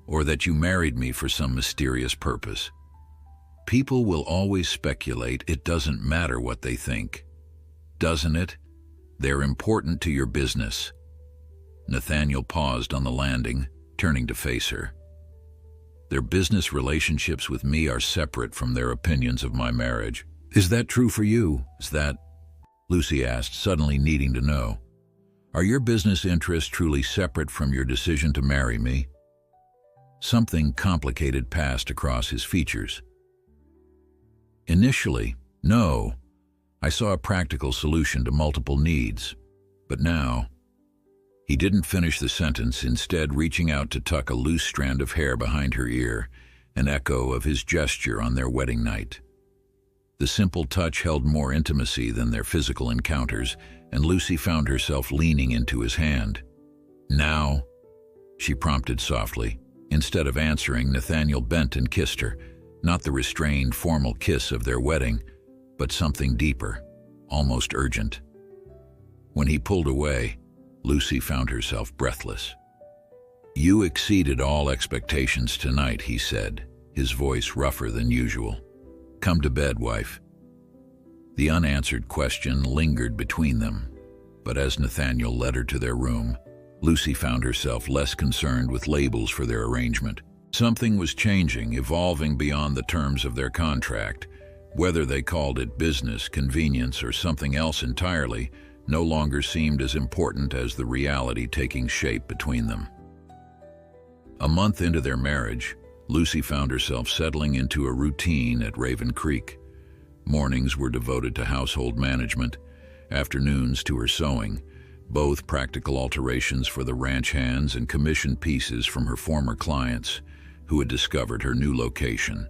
"or that you married me for some mysterious purpose. People will always speculate. It doesn't matter what they think. Doesn't it? They're important to your business." Nathaniel paused on the landing, turning to face her. "Their business relationships with me are separate from their opinions of my marriage." "Is that true for you? Is that?" Lucy asked, suddenly needing to know. "Are your business interests truly separate from your decision to marry me?" Something complicated passed across his features. "Initially, no. I saw a practical solution to multiple needs. But now..." He didn't finish the sentence, instead reaching out to tuck a loose strand of hair behind her ear, an echo of his gesture on their wedding night. The simple touch held more intimacy than their physical encounters, and Lucy found herself leaning into his hand. "Now?" she prompted softly. Instead of answering, Nathaniel bent and kissed her, not the restrained, formal kiss of their wedding, but something deeper, almost urgent. When he pulled away, Lucy found herself breathless. "You exceeded all expectations tonight," he said, his voice rougher than usual. "Come to bed, wife." The unanswered question lingered between them, but as Nathaniel led her to their room, Lucy found herself less concerned with labels for their arrangement. Something was changing, evolving beyond the terms of their contract. Whether they called it business, convenience, or something else entirely, no longer seemed as important as the reality taking shape between them. A month into their marriage, Lucy found herself settling into a routine at Raven Creek. Mornings were devoted to household management, afternoons to her sewing, both practical alterations for the ranch hands and commissioned pieces from her former clients, who had discovered her new location.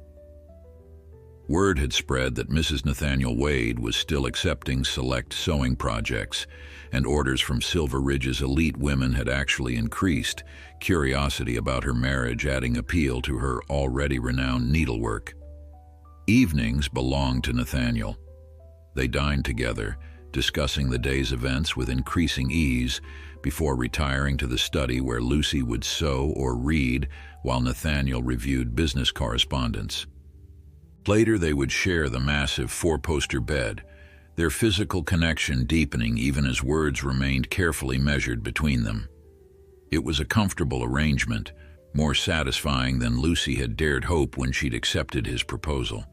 Word had spread that Mrs. Nathaniel Wade was still accepting select sewing projects, and orders from Silver Ridge's elite women had actually increased, curiosity about her marriage adding appeal to her already renowned needlework. Evenings belonged to Nathaniel. They dined together, discussing the day's events with increasing ease, before retiring to the study where Lucy would sew or read while Nathaniel reviewed business correspondence. Later they would share the massive four-poster bed, their physical connection deepening even as words remained carefully measured between them. It was a comfortable arrangement, more satisfying than Lucy had dared hope when she'd accepted his proposal.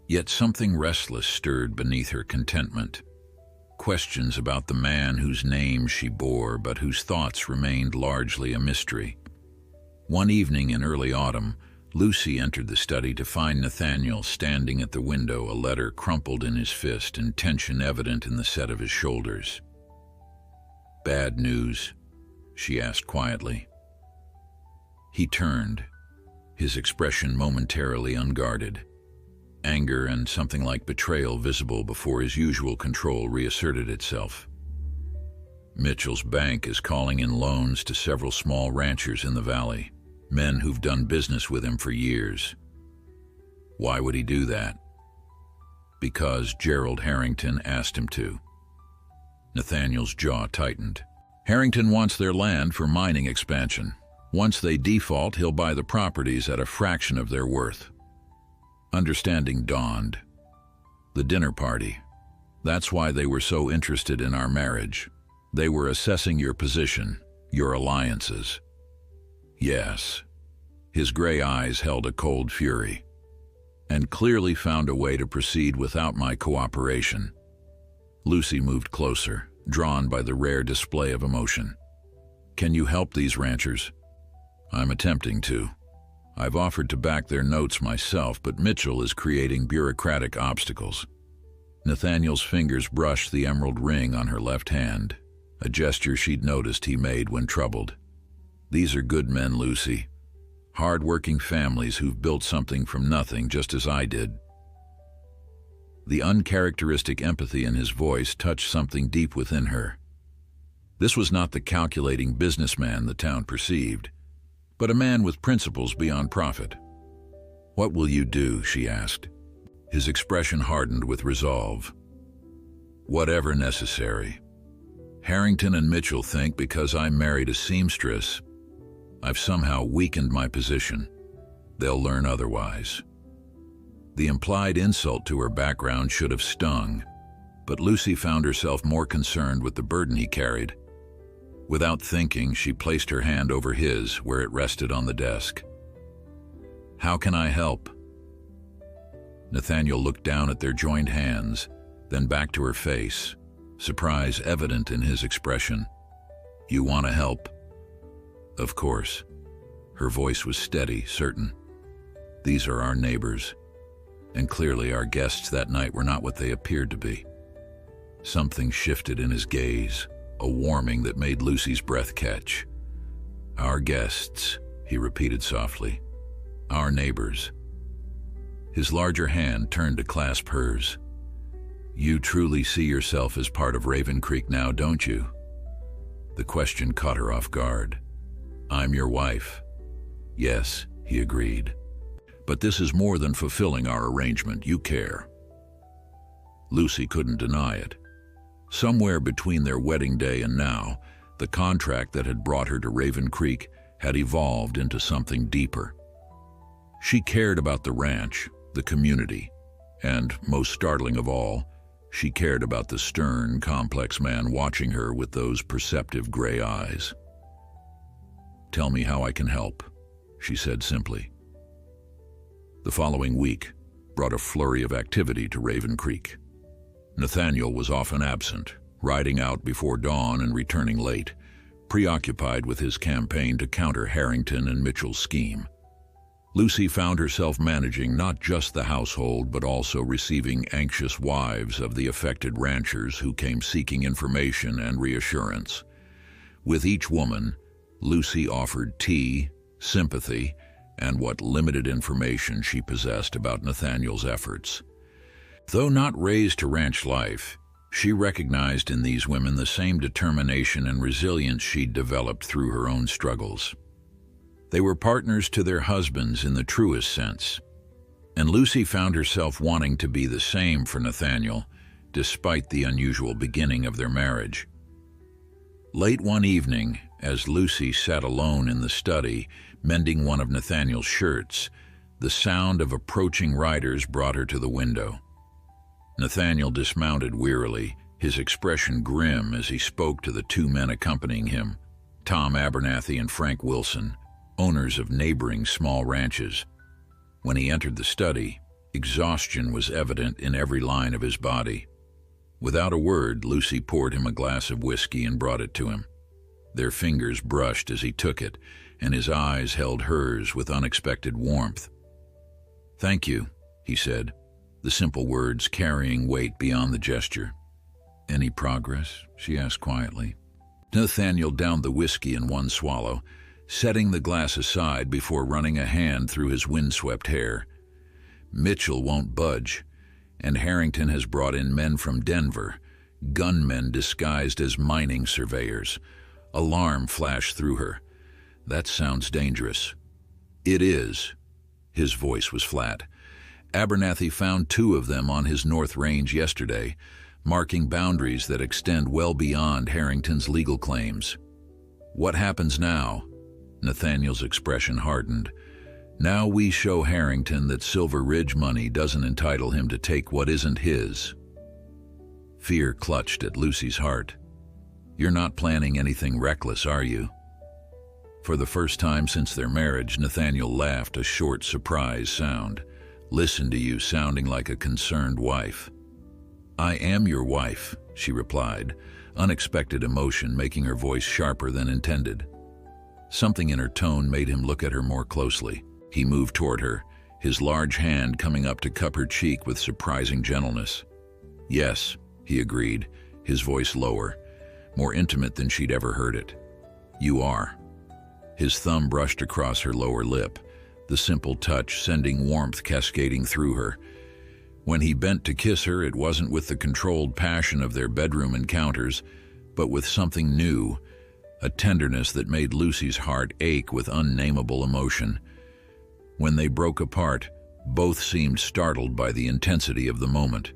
Yet something restless stirred beneath her contentment. Questions about the man whose name she bore but whose thoughts remained largely a mystery. One evening in early autumn, Lucy entered the study to find Nathaniel standing at the window, a letter crumpled in his fist and tension evident in the set of his shoulders. "Bad news?" she asked quietly. He turned, his expression momentarily unguarded, anger and something like betrayal visible before his usual control reasserted itself. "Mitchell's bank is calling in loans to several small ranchers in the valley, men who've done business with him for years." "Why would he do that?" "Because Gerald Harrington asked him to." Nathaniel's jaw tightened. "Harrington wants their land for mining expansion. Once they default, he'll buy the properties at a fraction of their worth." Understanding dawned. "The dinner party. That's why they were so interested in our marriage. They were assessing your position, your alliances." "Yes." His gray eyes held a cold fury. "And clearly found a way to proceed without my cooperation." Lucy moved closer, drawn by the rare display of emotion. "Can you help these ranchers?" "I'm attempting to. I've offered to back their notes myself, but Mitchell is creating bureaucratic obstacles." Nathaniel's fingers brushed the emerald ring on her left hand, a gesture she'd noticed he made when troubled. "These are good men, Lucy. Hard-working families who've built something from nothing, just as I did." The uncharacteristic empathy in his voice touched something deep within her. This was not the calculating businessman the town perceived, but a man with principles beyond profit. "What will you do?" she asked. His expression hardened with resolve. "Whatever necessary. Harrington and Mitchell think because I married a seamstress, I've somehow weakened my position. They'll learn otherwise." The implied insult to her background should have stung, but Lucy found herself more concerned with the burden he carried. Without thinking, she placed her hand over his where it rested on the desk. "How can I help?" Nathaniel looked down at their joined hands, then back to her face, surprise evident in his expression. "You want to help?" "Of course." Her voice was steady, certain. "These are our neighbors, and clearly our guests that night were not what they appeared to be." Something shifted in his gaze, a warming that made Lucy's breath catch. "Our guests," he repeated softly. "Our neighbors." His larger hand turned to clasp hers. "You truly see yourself as part of Raven Creek now, don't you?" The question caught her off guard. "I'm your wife." "Yes," he agreed. "But this is more than fulfilling our arrangement. You care." Lucy couldn't deny it. Somewhere between their wedding day and now, the contract that had brought her to Raven Creek had evolved into something deeper. She cared about the ranch, the community, and, most startling of all, she cared about the stern, complex man watching her with those perceptive gray eyes. "Tell me how I can help," she said simply. The following week brought a flurry of activity to Raven Creek. Nathaniel was often absent, riding out before dawn and returning late, preoccupied with his campaign to counter Harrington and Mitchell's scheme. Lucy found herself managing not just the household, but also receiving anxious wives of the affected ranchers who came seeking information and reassurance. With each woman, Lucy offered tea, sympathy, and what limited information she possessed about Nathaniel's efforts. Though not raised to ranch life, she recognized in these women the same determination and resilience she'd developed through her own struggles. They were partners to their husbands in the truest sense, and Lucy found herself wanting to be the same for Nathaniel, despite the unusual beginning of their marriage. Late one evening, as Lucy sat alone in the study, mending one of Nathaniel's shirts, the sound of approaching riders brought her to the window. Nathaniel dismounted wearily, his expression grim as he spoke to the two men accompanying him, Tom Abernathy and Frank Wilson, owners of neighboring small ranches. When he entered the study, exhaustion was evident in every line of his body. Without a word, Lucy poured him a glass of whiskey and brought it to him. Their fingers brushed as he took it, and his eyes held hers with unexpected warmth. "Thank you," he said, the simple words carrying weight beyond the gesture. "Any progress?" she asked quietly. Nathaniel downed the whiskey in one swallow, setting the glass aside before running a hand through his windswept hair. "Mitchell won't budge, and Harrington has brought in men from Denver, gunmen disguised as mining surveyors." Alarm flashed through her. "That sounds dangerous." "It is." His voice was flat. "Abernathy found 2 of them on his North Range yesterday, marking boundaries that extend well beyond Harrington's legal claims." "What happens now?" Nathaniel's expression hardened. "Now we show Harrington that Silver Ridge money doesn't entitle him to take what isn't his." Fear clutched at Lucy's heart. "You're not planning anything reckless, are you?" For the first time since their marriage, Nathaniel laughed, a short, surprised sound. "Listen to you sounding like a concerned wife." "I am your wife," she replied, unexpected emotion making her voice sharper than intended. Something in her tone made him look at her more closely. He moved toward her, his large hand coming up to cup her cheek with surprising gentleness. "Yes," he agreed, his voice lower, more intimate than she'd ever heard it. "You are." His thumb brushed across her lower lip, the simple touch sending warmth cascading through her. When he bent to kiss her, it wasn't with the controlled passion of their bedroom encounters, but with something new, a tenderness that made Lucy's heart ache with unnameable emotion. When they broke apart, both seemed startled by the intensity of the moment.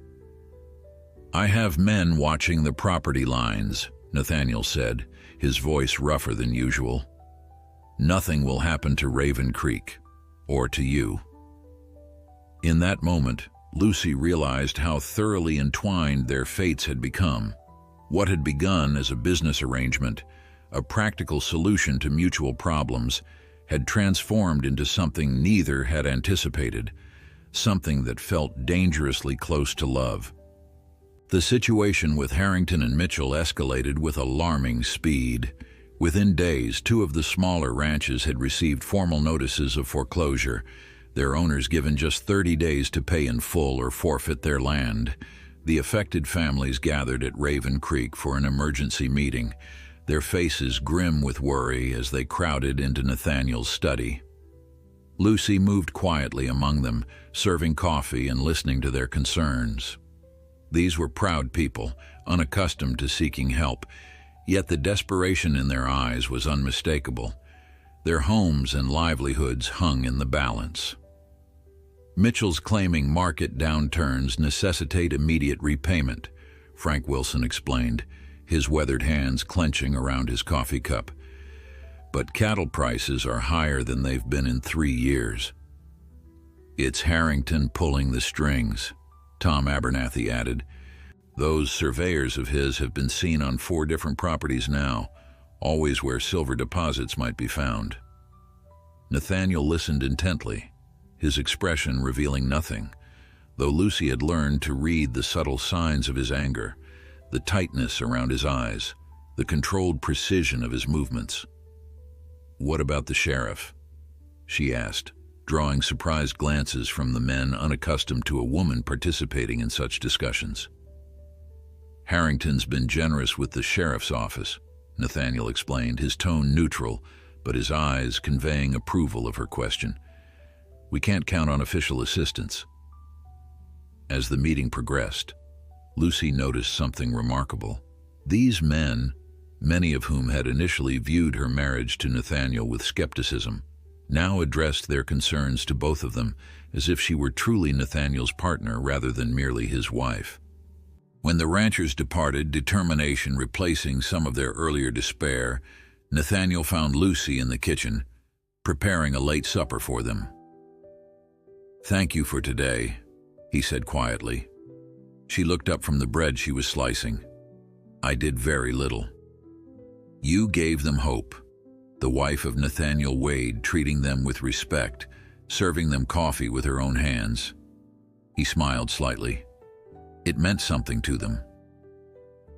"I have men watching the property lines," Nathaniel said, his voice rougher than usual. "Nothing will happen to Raven Creek, or to you." In that moment, Lucy realized how thoroughly entwined their fates had become. What had begun as a business arrangement, a practical solution to mutual problems, had transformed into something neither had anticipated, something that felt dangerously close to love. The situation with Harrington and Mitchell escalated with alarming speed. Within days, 2 of the smaller ranches had received formal notices of foreclosure, their owners given just 30 days to pay in full or forfeit their land. The affected families gathered at Raven Creek for an emergency meeting, their faces grim with worry as they crowded into Nathaniel's study. Lucy moved quietly among them, serving coffee and listening to their concerns. These were proud people, unaccustomed to seeking help, yet the desperation in their eyes was unmistakable. Their homes and livelihoods hung in the balance. "Mitchell's claiming market downturns necessitate immediate repayment," Frank Wilson explained, his weathered hands clenching around his coffee cup. "But cattle prices are higher than they've been in 3 years. It's Harrington pulling the strings," Tom Abernathy added. "Those surveyors of his have been seen on 4 different properties now, always where silver deposits might be found." Nathaniel listened intently, his expression revealing nothing, though Lucy had learned to read the subtle signs of his anger, the tightness around his eyes, the controlled precision of his movements. "What about the sheriff?" she asked, drawing surprised glances from the men unaccustomed to a woman participating in such discussions. "Harrington's been generous with the sheriff's office," Nathaniel explained, his tone neutral, but his eyes conveying approval of her question. "We can't count on official assistance." As the meeting progressed, Lucy noticed something remarkable. These men, many of whom had initially viewed her marriage to Nathaniel with skepticism, now addressed their concerns to both of them as if she were truly Nathaniel's partner rather than merely his wife. When the ranchers departed, determination replacing some of their earlier despair, Nathaniel found Lucy in the kitchen, preparing a late supper for them. "Thank you for today," he said quietly. She looked up from the bread she was slicing. "I did very little." "You gave them hope," the wife of Nathaniel Wade treating them with respect, serving them coffee with her own hands. He smiled slightly. It meant something to them.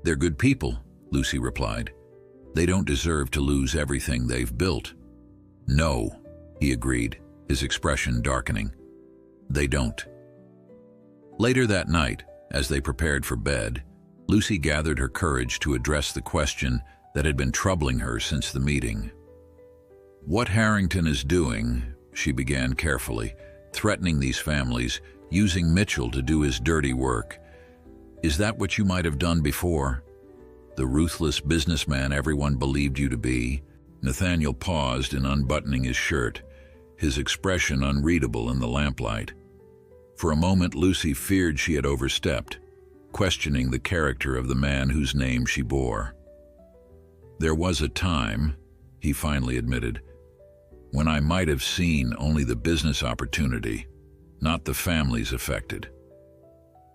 "They're good people," Lucy replied. They don't deserve to lose everything they've built. No, he agreed, his expression darkening. They don't. Later that night, as they prepared for bed, Lucy gathered her courage to address the question that had been troubling her since the meeting. What Harrington is doing, she began carefully, threatening these families, using Mitchell to do his dirty work. Is that what you might have done before? The ruthless businessman everyone believed you to be? Nathaniel paused in unbuttoning his shirt, his expression unreadable in the lamplight. For a moment, Lucy feared she had overstepped, questioning the character of the man whose name she bore. There was a time, he finally admitted, when I might have seen only the business opportunity, not the families affected.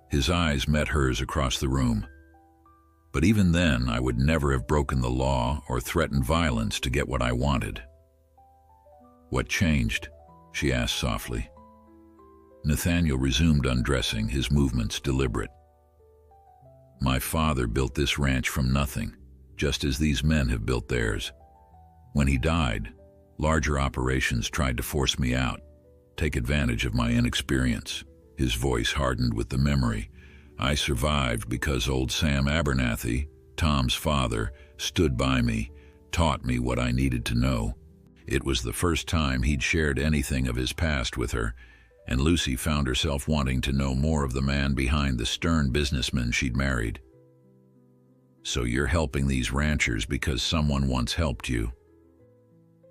His eyes met hers across the room. But even then, I would never have broken the law or threatened violence to get what I wanted. What changed? She asked softly. Nathaniel resumed undressing, his movements deliberate. My father built this ranch from nothing, just as these men have built theirs. When he died, larger operations tried to force me out, take advantage of my inexperience. His voice hardened with the memory. I survived because old Sam Abernathy, Tom's father, stood by me, taught me what I needed to know. It was the first time he'd shared anything of his past with her, and Lucy found herself wanting to know more of the man behind the stern businessman she'd married. So you're helping these ranchers because someone once helped you?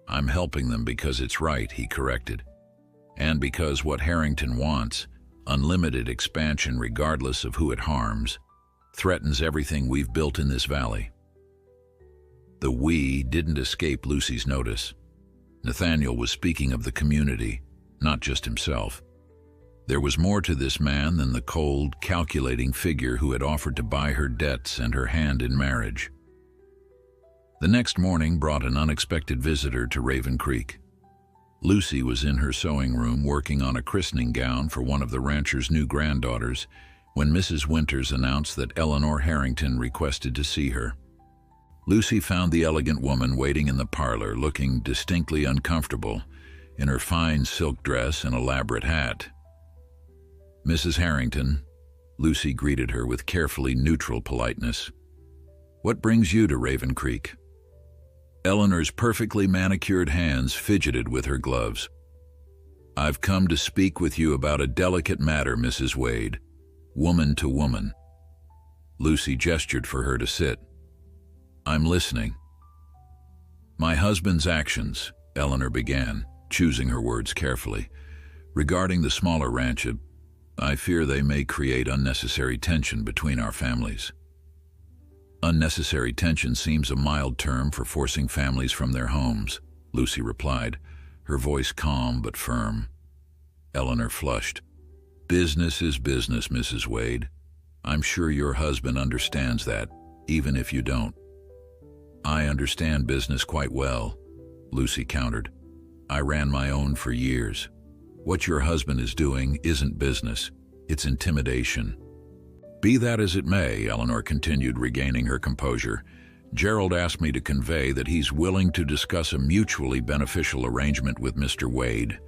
I'm helping them because it's right, he corrected. And because what Harrington wants, unlimited expansion regardless of who it harms, threatens everything we've built in this valley. The "we" didn't escape Lucy's notice. Nathaniel was speaking of the community, not just himself. There was more to this man than the cold, calculating figure who had offered to buy her debts and her hand in marriage. The next morning brought an unexpected visitor to Raven Creek. Lucy was in her sewing room working on a christening gown for one of the rancher's new granddaughters when Mrs. Winters announced that Eleanor Harrington requested to see her. Lucy found the elegant woman waiting in the parlor, looking distinctly uncomfortable, in her fine silk dress and elaborate hat. Mrs. Harrington, Lucy greeted her with carefully neutral politeness. What brings you to Raven Creek? Eleanor's perfectly manicured hands fidgeted with her gloves. I've come to speak with you about a delicate matter, Mrs. Wade, woman to woman. Lucy gestured for her to sit. I'm listening. My husband's actions, Eleanor began, choosing her words carefully. Regarding the smaller ranch, I fear they may create unnecessary tension between our families. Unnecessary tension seems a mild term for forcing families from their homes, Lucy replied, her voice calm but firm. Eleanor flushed. Business is business, Mrs. Wade. I'm sure your husband understands that, even if you don't. I understand business quite well, Lucy countered. I ran my own for years. What your husband is doing isn't business, it's intimidation. Be that as it may, Eleanor continued, regaining her composure, Gerald asked me to convey that he's willing to discuss a mutually beneficial arrangement with Mr. Wade,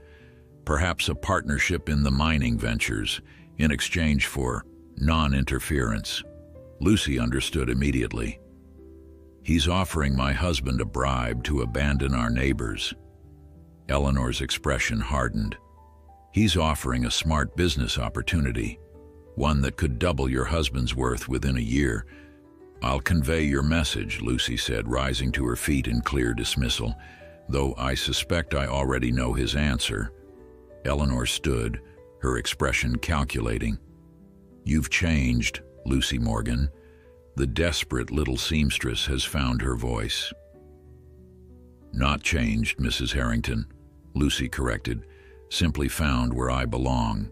perhaps a partnership in the mining ventures, in exchange for non-interference. Lucy understood immediately. He's offering my husband a bribe to abandon our neighbors. Eleanor's expression hardened. He's offering a smart business opportunity, one that could double your husband's worth within a year. I'll convey your message, Lucy said, rising to her feet in clear dismissal, though I suspect I already know his answer. Eleanor stood, her expression calculating. You've changed, Lucy Morgan. The desperate little seamstress has found her voice. Not changed, Mrs. Harrington, Lucy corrected, simply found where I belong.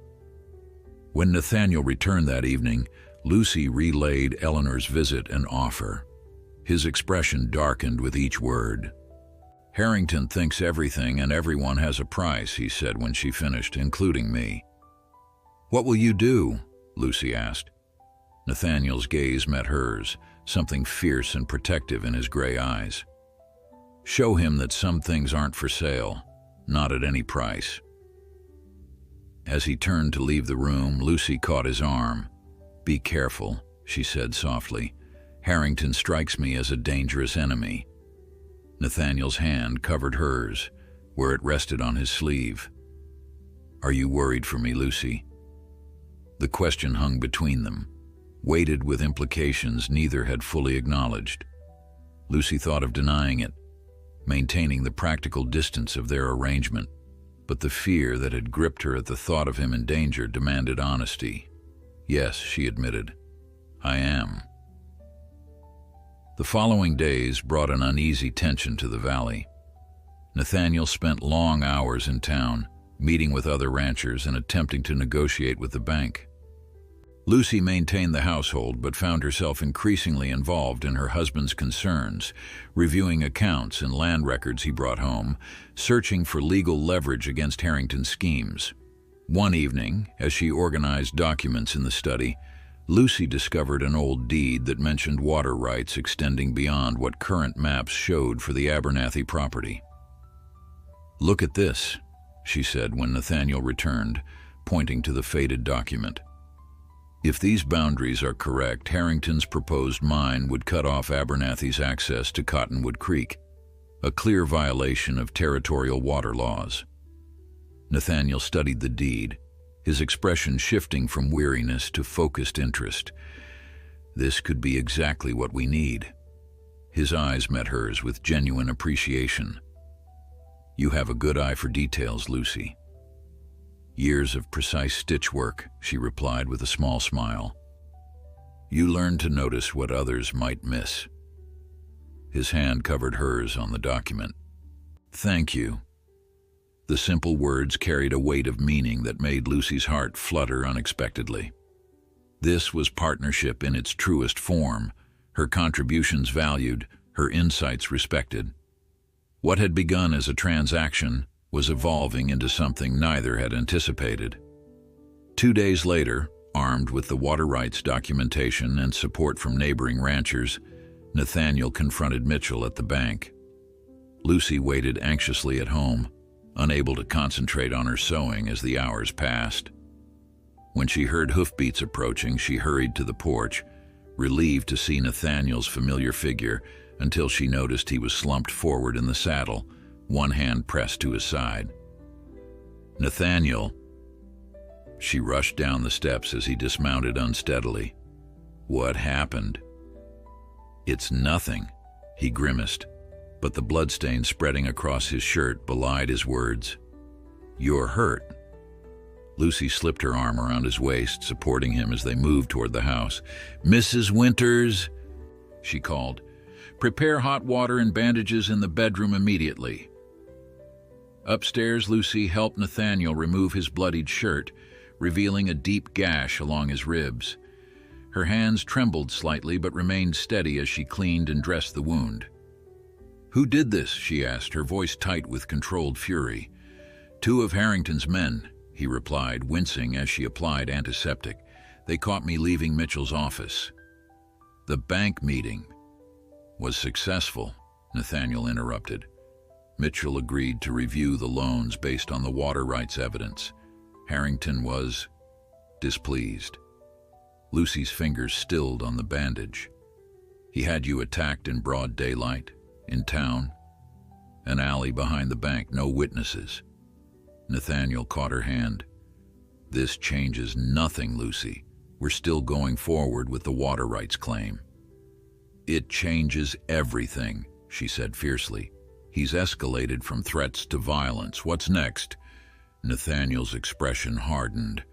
When Nathaniel returned that evening, Lucy relayed Eleanor's visit and offer. His expression darkened with each word. Harrington thinks everything and everyone has a price, he said when she finished, including me. What will you do? Lucy asked. Nathaniel's gaze met hers, something fierce and protective in his gray eyes. Show him that some things aren't for sale, not at any price. As he turned to leave the room, Lucy caught his arm. Be careful, she said softly. Harrington strikes me as a dangerous enemy. Nathaniel's hand covered hers, where it rested on his sleeve. Are you worried for me, Lucy? The question hung between them, weighted with implications neither had fully acknowledged. Lucy thought of denying it, maintaining the practical distance of their arrangement, but the fear that had gripped her at the thought of him in danger demanded honesty. Yes, she admitted, I am. The following days brought an uneasy tension to the valley. Nathaniel spent long hours in town, meeting with other ranchers and attempting to negotiate with the bank. Lucy maintained the household but found herself increasingly involved in her husband's concerns, reviewing accounts and land records he brought home, searching for legal leverage against Harrington's schemes. One evening, as she organized documents in the study, Lucy discovered an old deed that mentioned water rights extending beyond what current maps showed for the Abernathy property. Look at this, she said when Nathaniel returned, pointing to the faded document. If these boundaries are correct, Harrington's proposed mine would cut off Abernathy's access to Cottonwood Creek, a clear violation of territorial water laws. Nathaniel studied the deed, his expression shifting from weariness to focused interest. This could be exactly what we need. His eyes met hers with genuine appreciation. You have a good eye for details, Lucy. Years of precise stitch work, she replied with a small smile. You learn to notice what others might miss. His hand covered hers on the document. Thank you. The simple words carried a weight of meaning that made Lucy's heart flutter unexpectedly. This was partnership in its truest form, her contributions valued, her insights respected. What had begun as a transaction was evolving into something neither had anticipated. 2 days later, armed with the water rights documentation and support from neighboring ranchers, Nathaniel confronted Mitchell at the bank. Lucy waited anxiously at home, unable to concentrate on her sewing as the hours passed. When she heard hoofbeats approaching, she hurried to the porch, relieved to see Nathaniel's familiar figure, until she noticed he was slumped forward in the saddle, one hand pressed to his side. Nathaniel. She rushed down the steps as he dismounted unsteadily. What happened? It's nothing, he grimaced, but the bloodstain spreading across his shirt belied his words. You're hurt. Lucy slipped her arm around his waist, supporting him as they moved toward the house. Mrs. Winters, she called, prepare hot water and bandages in the bedroom immediately. Upstairs, Lucy helped Nathaniel remove his bloodied shirt, revealing a deep gash along his ribs. Her hands trembled slightly but remained steady as she cleaned and dressed the wound. Who did this? She asked, her voice tight with controlled fury. 2 of Harrington's men, he replied, wincing as she applied antiseptic. They caught me leaving Mitchell's office. The bank meeting was successful, Nathaniel interrupted. Mitchell agreed to review the loans based on the water rights evidence. Harrington was displeased. Lucy's fingers stilled on the bandage. He had you attacked in broad daylight, in town, an alley behind the bank, no witnesses. Nathaniel caught her hand. This changes nothing, Lucy. We're still going forward with the water rights claim. It changes everything, she said fiercely. He's escalated from threats to violence. What's next? Nathaniel's expression hardened.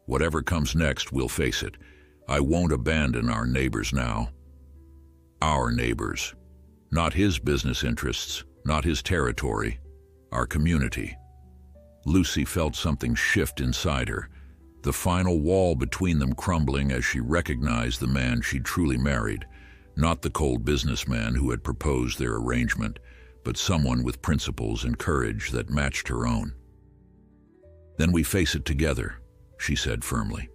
Whatever comes next, we'll face it. I won't abandon our neighbors now. Our neighbors. Not his business interests, not his territory, our community. Lucy felt something shift inside her, the final wall between them crumbling as she recognized the man she'd truly married, not the cold businessman who had proposed their arrangement, but someone with principles and courage that matched her own. Then we face it together, she said firmly.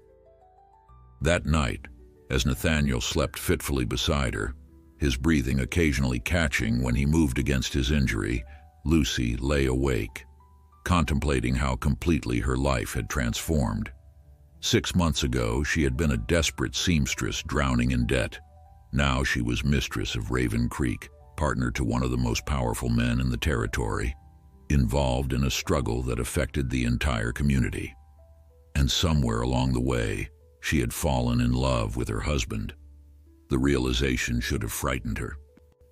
That night, As Nathaniel slept fitfully beside her, his breathing occasionally catching when he moved against his injury, Lucy lay awake, contemplating how completely her life had transformed. 6 months ago, she had been a desperate seamstress drowning in debt. Now she was mistress of Raven Creek, partner to one of the most powerful men in the territory, involved in a struggle that affected the entire community. And somewhere along the way, she had fallen in love with her husband. The realization should have frightened her.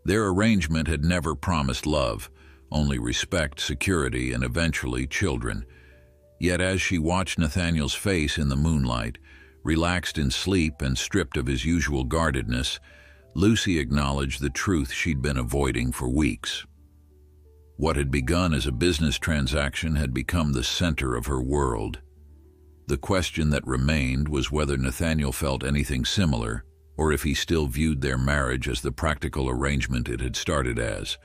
Their arrangement had never promised love, only respect, security, and eventually children. Yet as she watched Nathaniel's face in the moonlight, relaxed in sleep and stripped of his usual guardedness, Lucy acknowledged the truth she'd been avoiding for weeks. What had begun as a business transaction had become the center of her world. The question that remained was whether Nathaniel felt anything similar, or if he still viewed their marriage as the practical arrangement it had started as.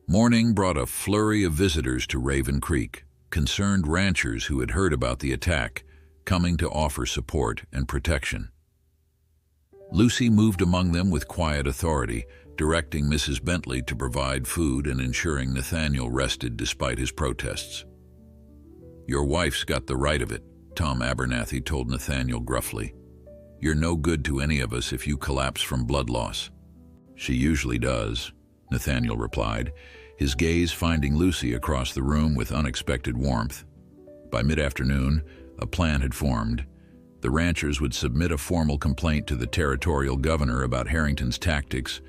Morning brought a flurry of visitors to Raven Creek, concerned ranchers who had heard about the attack, coming to offer support and protection. Lucy moved among them with quiet authority, directing Mrs. Bentley to provide food and ensuring Nathaniel rested despite his protests. "Your wife's got the right of it," Tom Abernathy told Nathaniel gruffly. "You're no good to any of us if you collapse from blood loss." "She usually does," Nathaniel replied, his gaze finding Lucy across the room with unexpected warmth. By mid-afternoon, a plan had formed. The ranchers would submit a formal complaint to the territorial governor about Harrington's tactics,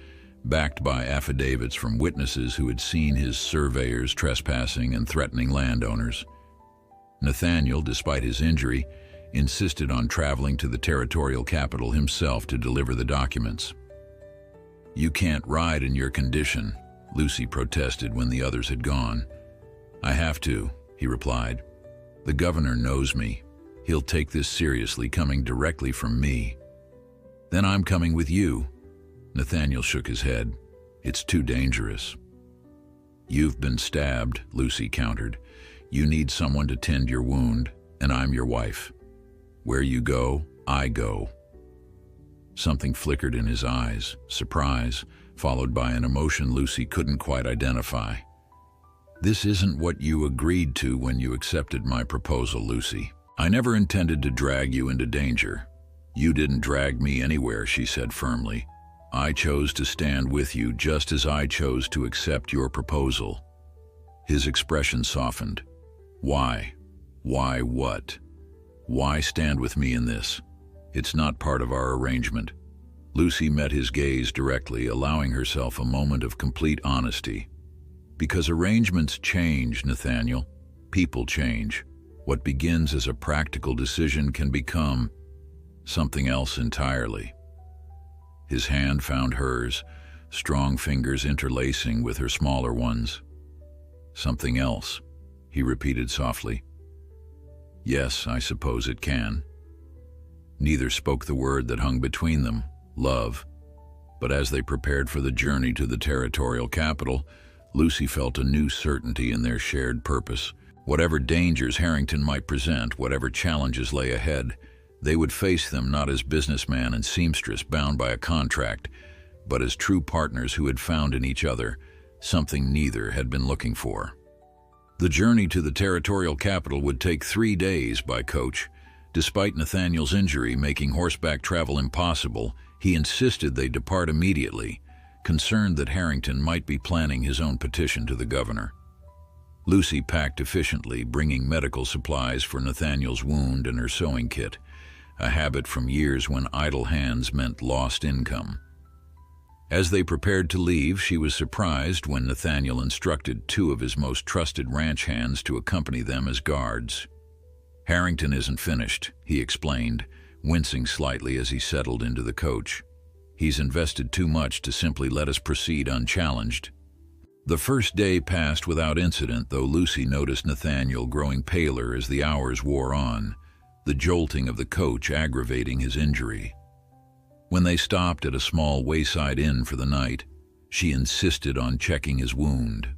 backed by affidavits from witnesses who had seen his surveyors trespassing and threatening landowners. Nathaniel, despite his injury, insisted on traveling to the territorial capital himself to deliver the documents. "You can't ride in your condition," Lucy protested when the others had gone. "I have to," he replied. "The governor knows me. He'll take this seriously, coming directly from me." "Then I'm coming with you." Nathaniel shook his head. "It's too dangerous." "You've been stabbed," Lucy countered. "You need someone to tend your wound, and I'm your wife. Where you go, I go." Something flickered in his eyes, surprise, followed by an emotion Lucy couldn't quite identify. "This isn't what you agreed to when you accepted my proposal, Lucy. I never intended to drag you into danger. You didn't drag me anywhere," she said firmly. "I chose to stand with you just as I chose to accept your proposal." His expression softened. "Why? Why what? Why stand with me in this? It's not part of our arrangement." Lucy met his gaze directly, allowing herself a moment of complete honesty. "Because arrangements change, Nathaniel. People change. What begins as a practical decision can become something else entirely." His hand found hers, strong fingers interlacing with her smaller ones. "Something else," he repeated softly. "Yes, I suppose it can." Neither spoke the word that hung between them, love. But as they prepared for the journey to the territorial capital, Lucy felt a new certainty in their shared purpose. Whatever dangers Harrington might present, whatever challenges lay ahead, they would face them not as businessman and seamstress bound by a contract, but as true partners who had found in each other something neither had been looking for. The journey to the territorial capital would take 3 days by coach. Despite Nathaniel's injury making horseback travel impossible, he insisted they depart immediately, concerned that Harrington might be planning his own petition to the governor. Lucy packed efficiently, bringing medical supplies for Nathaniel's wound and her sewing kit, a habit from years when idle hands meant lost income. As they prepared to leave, she was surprised when Nathaniel instructed 2 of his most trusted ranch hands to accompany them as guards. "Harrington isn't finished," he explained, wincing slightly as he settled into the coach. "He's invested too much to simply let us proceed unchallenged." The first day passed without incident, though Lucy noticed Nathaniel growing paler as the hours wore on, the jolting of the coach aggravating his injury. When they stopped at a small wayside inn for the night, she insisted on checking his wound.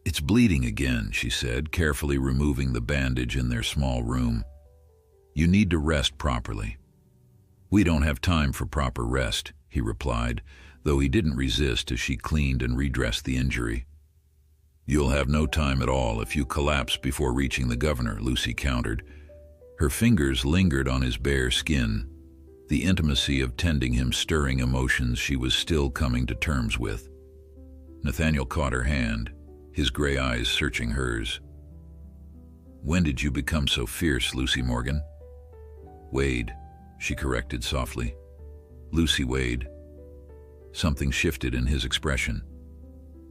"It's bleeding again," she said, carefully removing the bandage in their small room. "You need to rest properly." "We don't have time for proper rest," he replied, though he didn't resist as she cleaned and redressed the injury. "You'll have no time at all if you collapse before reaching the governor," Lucy countered. Her fingers lingered on his bare skin, the intimacy of tending him stirring emotions she was still coming to terms with. Nathaniel caught her hand, his gray eyes searching hers. "When did you become so fierce, Lucy Morgan?" "Wade," she corrected softly. "Lucy Wade." Something shifted in his expression.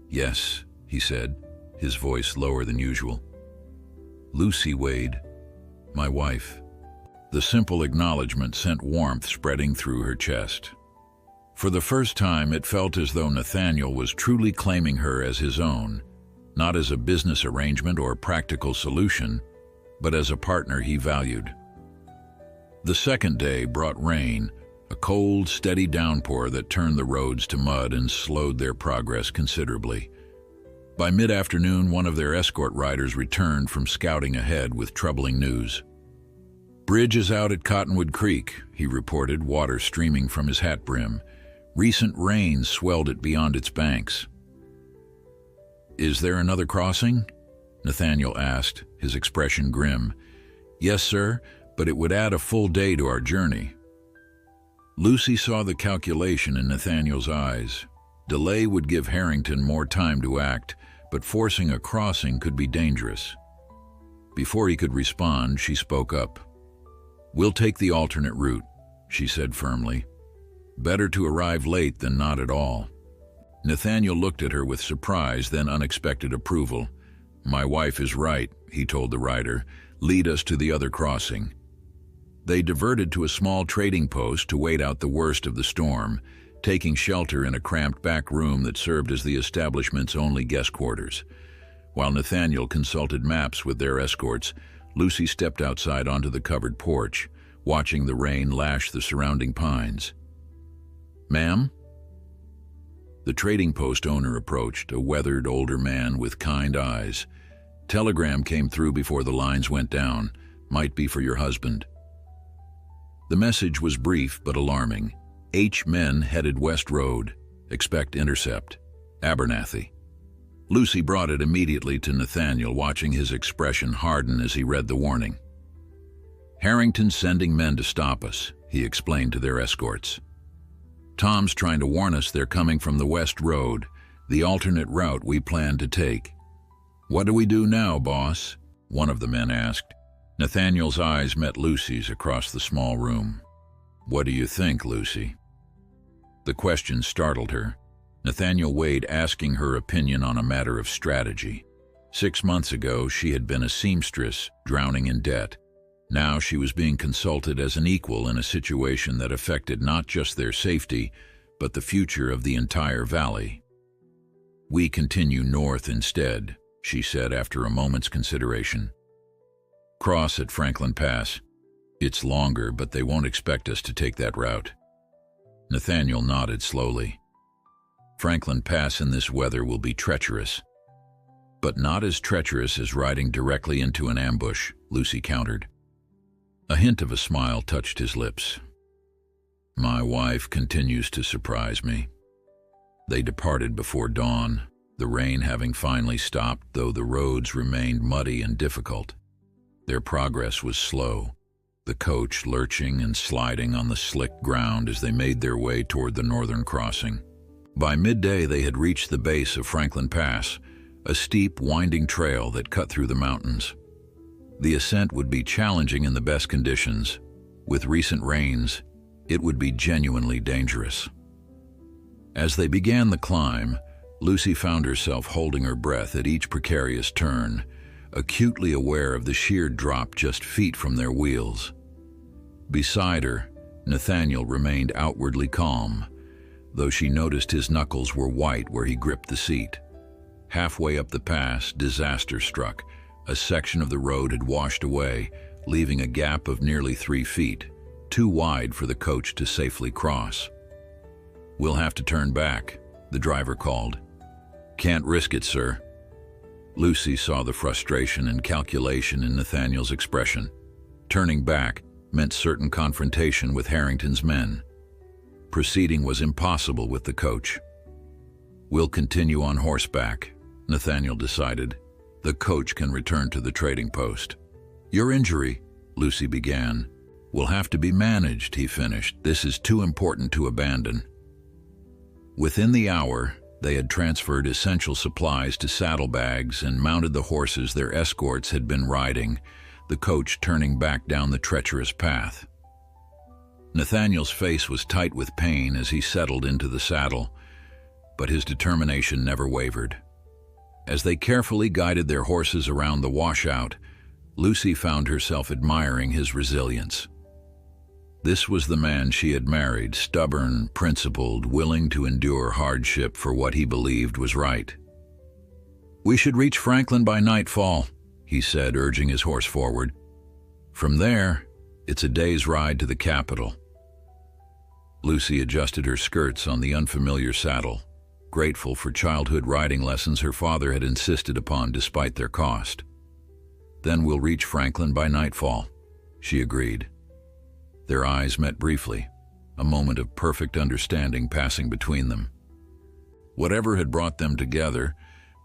"Yes," he said, his voice lower than usual. "Lucy Wade, my wife." The simple acknowledgement sent warmth spreading through her chest. For the first time, it felt as though Nathaniel was truly claiming her as his own, not as a business arrangement or practical solution, but as a partner he valued. The second day brought rain, a cold, steady downpour that turned the roads to mud and slowed their progress considerably. By mid-afternoon, one of their escort riders returned from scouting ahead with troubling news. "Bridge is out at Cottonwood Creek," he reported, water streaming from his hat brim. "Recent rains swelled it beyond its banks." "Is there another crossing?" Nathaniel asked, his expression grim. "Yes, sir, but it would add a full day to our journey." Lucy saw the calculation in Nathaniel's eyes. Delay would give Harrington more time to act, but forcing a crossing could be dangerous. Before he could respond, she spoke up. "We'll take the alternate route," she said firmly. "Better to arrive late than not at all." Nathaniel looked at her with surprise, then unexpected approval. "My wife is right," he told the rider. "Lead us to the other crossing." They diverted to a small trading post to wait out the worst of the storm, taking shelter in a cramped back room that served as the establishment's only guest quarters. While Nathaniel consulted maps with their escorts, Lucy stepped outside onto the covered porch, watching the rain lash the surrounding pines. "Ma'am?" The trading post owner approached, a weathered older man with kind eyes. "Telegram came through before the lines went down. Might be for your husband." The message was brief but alarming. H men headed West Road. Expect intercept. Abernathy. Lucy brought it immediately to Nathaniel, watching his expression harden as he read the warning. "Harrington's sending men to stop us," he explained to their escorts. "Tom's trying to warn us they're coming from the West Road, the alternate route we plan to take." "What do we do now, boss?" one of the men asked. Nathaniel's eyes met Lucy's across the small room. "What do you think, Lucy?" The question startled her. Nathaniel Wade asking her opinion on a matter of strategy. 6 months ago, she had been a seamstress, drowning in debt. Now she was being consulted as an equal in a situation that affected not just their safety, but the future of the entire valley. "We continue north instead," she said after a moment's consideration. "Cross at Franklin Pass. It's longer, but they won't expect us to take that route." Nathaniel nodded slowly. "Franklin Pass in this weather will be treacherous." "But not as treacherous as riding directly into an ambush," Lucy countered. A hint of a smile touched his lips. "My wife continues to surprise me." They departed before dawn, the rain having finally stopped, though the roads remained muddy and difficult. Their progress was slow, the coach lurching and sliding on the slick ground as they made their way toward the northern crossing. By midday, they had reached the base of Franklin Pass, a steep, winding trail that cut through the mountains. The ascent would be challenging in the best conditions. With recent rains, it would be genuinely dangerous. As they began the climb, Lucy found herself holding her breath at each precarious turn, acutely aware of the sheer drop just feet from their wheels. Beside her, Nathaniel remained outwardly calm, though she noticed his knuckles were white where he gripped the seat. Halfway up the pass, disaster struck. A section of the road had washed away, leaving a gap of nearly 3 feet, too wide for the coach to safely cross. "We'll have to turn back," the driver called. "Can't risk it, sir." Lucy saw the frustration and calculation in Nathaniel's expression. Turning back, meant certain confrontation with Harrington's men. Proceeding was impossible with the coach. "We'll continue on horseback," Nathaniel decided. "The coach can return to the trading post." "Your injury," Lucy began, "will have to be managed," he finished. "This is too important to abandon." Within the hour, they had transferred essential supplies to saddlebags and mounted the horses their escorts had been riding, the coach turning back down the treacherous path. Nathaniel's face was tight with pain as he settled into the saddle, but his determination never wavered. As they carefully guided their horses around the washout, Lucy found herself admiring his resilience. This was the man she had married, stubborn, principled, willing to endure hardship for what he believed was right. "We should reach Franklin by nightfall," he said, urging his horse forward. "From there, it's a day's ride to the capital." Lucy adjusted her skirts on the unfamiliar saddle, grateful for childhood riding lessons her father had insisted upon despite their cost. "Then we'll reach Franklin by nightfall," she agreed. Their eyes met briefly, a moment of perfect understanding passing between them. Whatever had brought them together,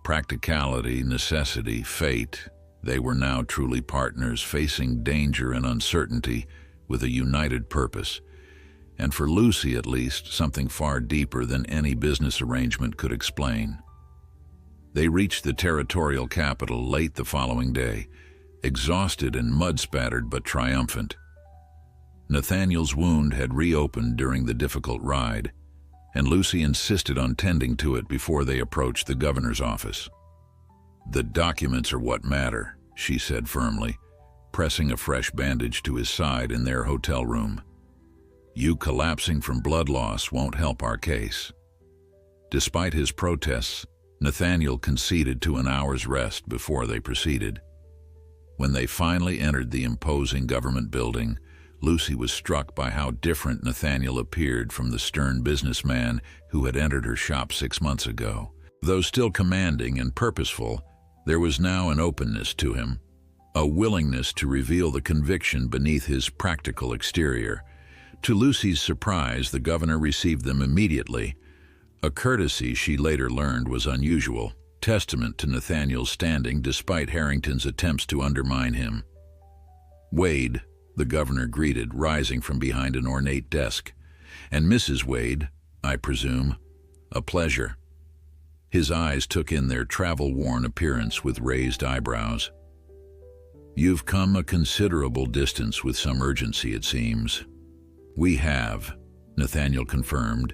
practicality, necessity, fate, they were now truly partners, facing danger and uncertainty with a united purpose. And for Lucy, at least, something far deeper than any business arrangement could explain. They reached the territorial capital late the following day, exhausted and mud-spattered but triumphant. Nathaniel's wound had reopened during the difficult ride, and Lucy insisted on tending to it before they approached the governor's office. "The documents are what matter," she said firmly, pressing a fresh bandage to his side in their hotel room. "You collapsing from blood loss won't help our case." Despite his protests, Nathaniel conceded to an hour's rest before they proceeded. When they finally entered the imposing government building, Lucy was struck by how different Nathaniel appeared from the stern businessman who had entered her shop 6 months ago. Though still commanding and purposeful, there was now an openness to him, a willingness to reveal the conviction beneath his practical exterior. To Lucy's surprise, the governor received them immediately, a courtesy she later learned was unusual, testament to Nathaniel's standing despite Harrington's attempts to undermine him. "Wade," the governor greeted, rising from behind an ornate desk. "And Mrs. Wade, I presume. A pleasure." His eyes took in their travel-worn appearance with raised eyebrows. "You've come a considerable distance with some urgency, it seems." "We have," Nathaniel confirmed,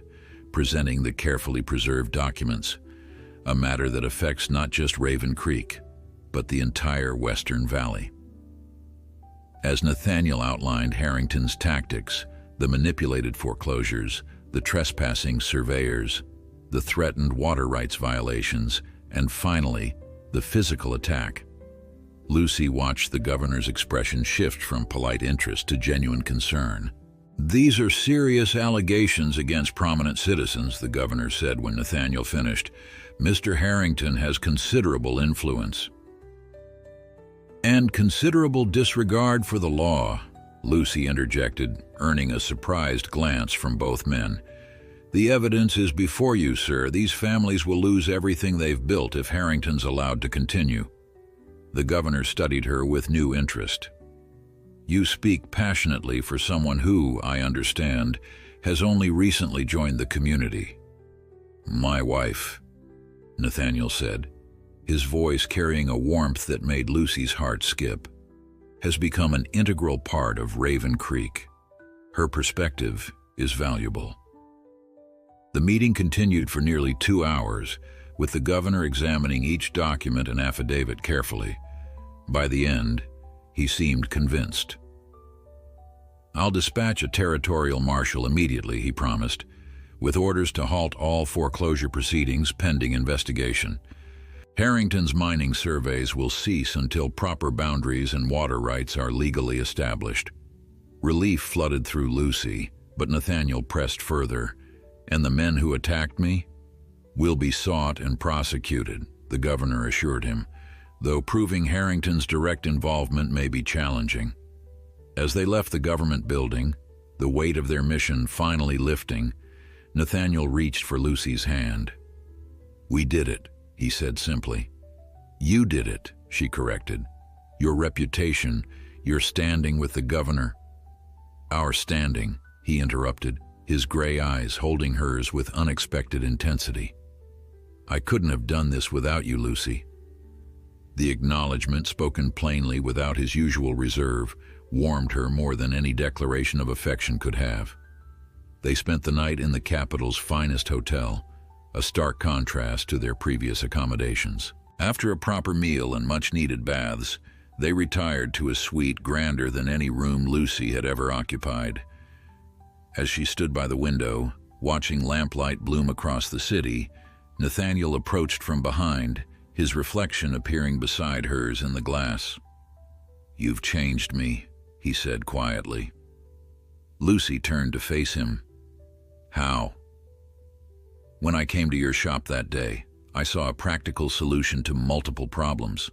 presenting the carefully preserved documents, "a matter that affects not just Raven Creek, but the entire Western Valley." As Nathaniel outlined Harrington's tactics, the manipulated foreclosures, the trespassing surveyors, the threatened water rights violations, and finally, the physical attack, Lucy watched the governor's expression shift from polite interest to genuine concern. "These are serious allegations against prominent citizens," the governor said when Nathaniel finished. "Mr. Harrington has considerable influence." "And considerable disregard for the law," Lucy interjected, earning a surprised glance from both men. "The evidence is before you, sir. These families will lose everything they've built if Harrington's allowed to continue." The governor studied her with new interest. "You speak passionately for someone who, I understand, has only recently joined the community." "My wife," Nathaniel said, his voice carrying a warmth that made Lucy's heart skip, "has become an integral part of Raven Creek. Her perspective is valuable." The meeting continued for nearly 2 hours, with the governor examining each document and affidavit carefully. By the end, he seemed convinced. "I'll dispatch a territorial marshal immediately," he promised, "with orders to halt all foreclosure proceedings pending investigation. Harrington's mining surveys will cease until proper boundaries and water rights are legally established." Relief flooded through Lucy, but Nathaniel pressed further. "And the men who attacked me will be sought and prosecuted," the governor assured him, "though proving Harrington's direct involvement may be challenging." As they left the government building, the weight of their mission finally lifting, Nathaniel reached for Lucy's hand. "We did it," he said simply. "You did it," she corrected. "Your reputation, your standing with the governor." "Our standing," he interrupted, his gray eyes holding hers with unexpected intensity. "I couldn't have done this without you, Lucy." The acknowledgement, spoken plainly without his usual reserve, warmed her more than any declaration of affection could have. They spent the night in the capital's finest hotel, a stark contrast to their previous accommodations. After a proper meal and much-needed baths, they retired to a suite grander than any room Lucy had ever occupied. As she stood by the window, watching lamplight bloom across the city, Nathaniel approached from behind, his reflection appearing beside hers in the glass. "You've changed me," he said quietly. Lucy turned to face him. "How?" "When I came to your shop that day, I saw a practical solution to multiple problems.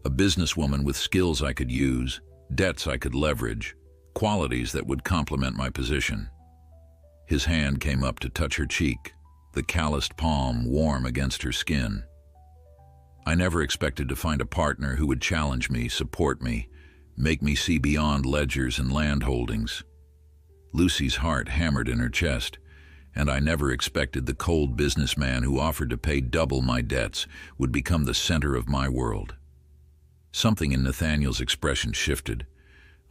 A businesswoman with skills I could use, debts I could leverage, qualities that would complement my position." His hand came up to touch her cheek, the calloused palm warm against her skin. "I never expected to find a partner who would challenge me, support me, make me see beyond ledgers and land holdings." Lucy's heart hammered in her chest, and I never expected the cold businessman who offered to pay double my debts would become the center of my world. Something in Nathaniel's expression shifted,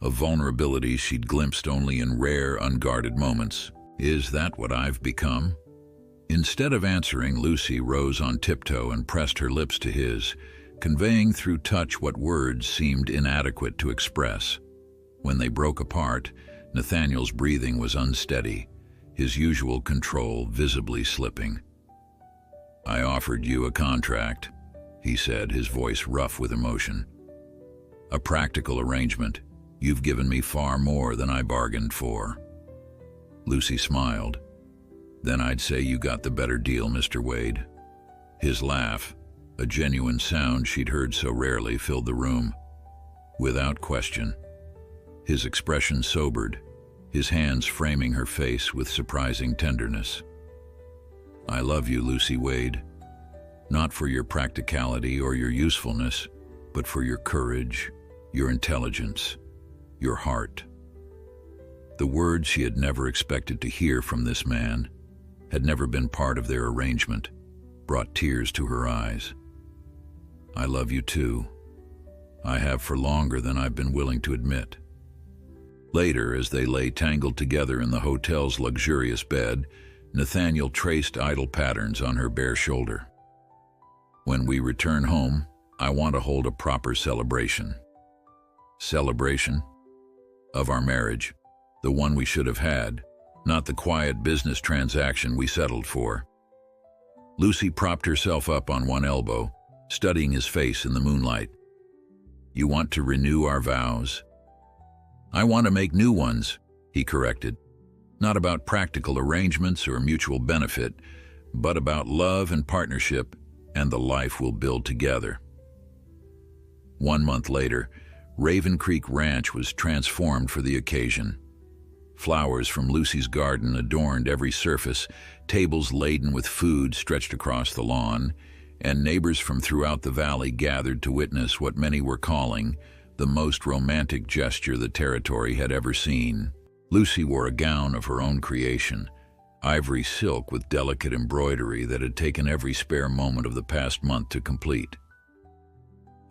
a vulnerability she'd glimpsed only in rare, unguarded moments. "Is that what I've become?" Instead of answering, Lucy rose on tiptoe and pressed her lips to his, conveying through touch what words seemed inadequate to express. When they broke apart, Nathaniel's breathing was unsteady, his usual control visibly slipping. "I offered you a contract," he said, his voice rough with emotion. "A practical arrangement. You've given me far more than I bargained for." Lucy smiled. "Then I'd say you got the better deal, Mr. Wade." His laugh, a genuine sound she'd heard so rarely, filled the room. Without question. His expression sobered, his hands framing her face with surprising tenderness. "I love you, Lucy Wade. Not for your practicality or your usefulness, but for your courage, your intelligence, your heart." The words she had never expected to hear from this man, had never been part of their arrangement, brought tears to her eyes. "I love you too. I have for longer than I've been willing to admit." Later, as they lay tangled together in the hotel's luxurious bed, Nathaniel traced idle patterns on her bare shoulder. "When we return home, I want to hold a proper celebration." Celebration? Of our marriage, the one we should have had, not the quiet business transaction we settled for. Lucy propped herself up on one elbow, studying his face in the moonlight. "You want to renew our vows?" "I want to make new ones," he corrected. "Not about practical arrangements or mutual benefit, but about love and partnership and the life we'll build together." 1 month later, Raven Creek Ranch was transformed for the occasion. Flowers from Lucy's garden adorned every surface, tables laden with food stretched across the lawn, and neighbors from throughout the valley gathered to witness what many were calling the most romantic gesture the territory had ever seen. Lucy wore a gown of her own creation, ivory silk with delicate embroidery that had taken every spare moment of the past month to complete.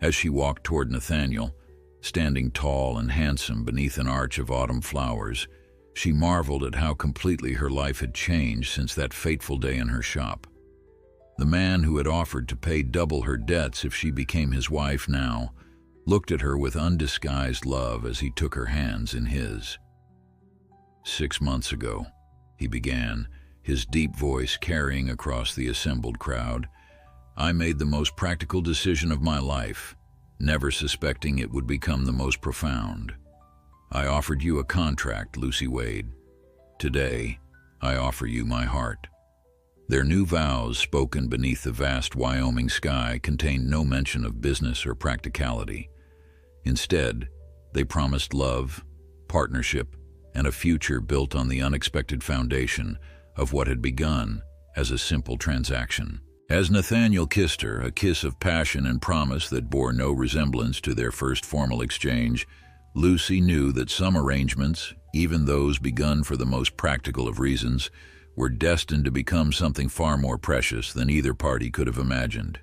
As she walked toward Nathaniel, standing tall and handsome beneath an arch of autumn flowers, she marveled at how completely her life had changed since that fateful day in her shop. The man who had offered to pay double her debts if she became his wife now looked at her with undisguised love as he took her hands in his. "6 months ago," he began, his deep voice carrying across the assembled crowd, "I made the most practical decision of my life, never suspecting it would become the most profound. I offered you a contract, Lucy Wade. Today, I offer you my heart." Their new vows, spoken beneath the vast Wyoming sky, contained no mention of business or practicality. Instead, they promised love, partnership, and a future built on the unexpected foundation of what had begun as a simple transaction. As Nathaniel kissed her, a kiss of passion and promise that bore no resemblance to their first formal exchange, Lucy knew that some arrangements, even those begun for the most practical of reasons, were destined to become something far more precious than either party could have imagined.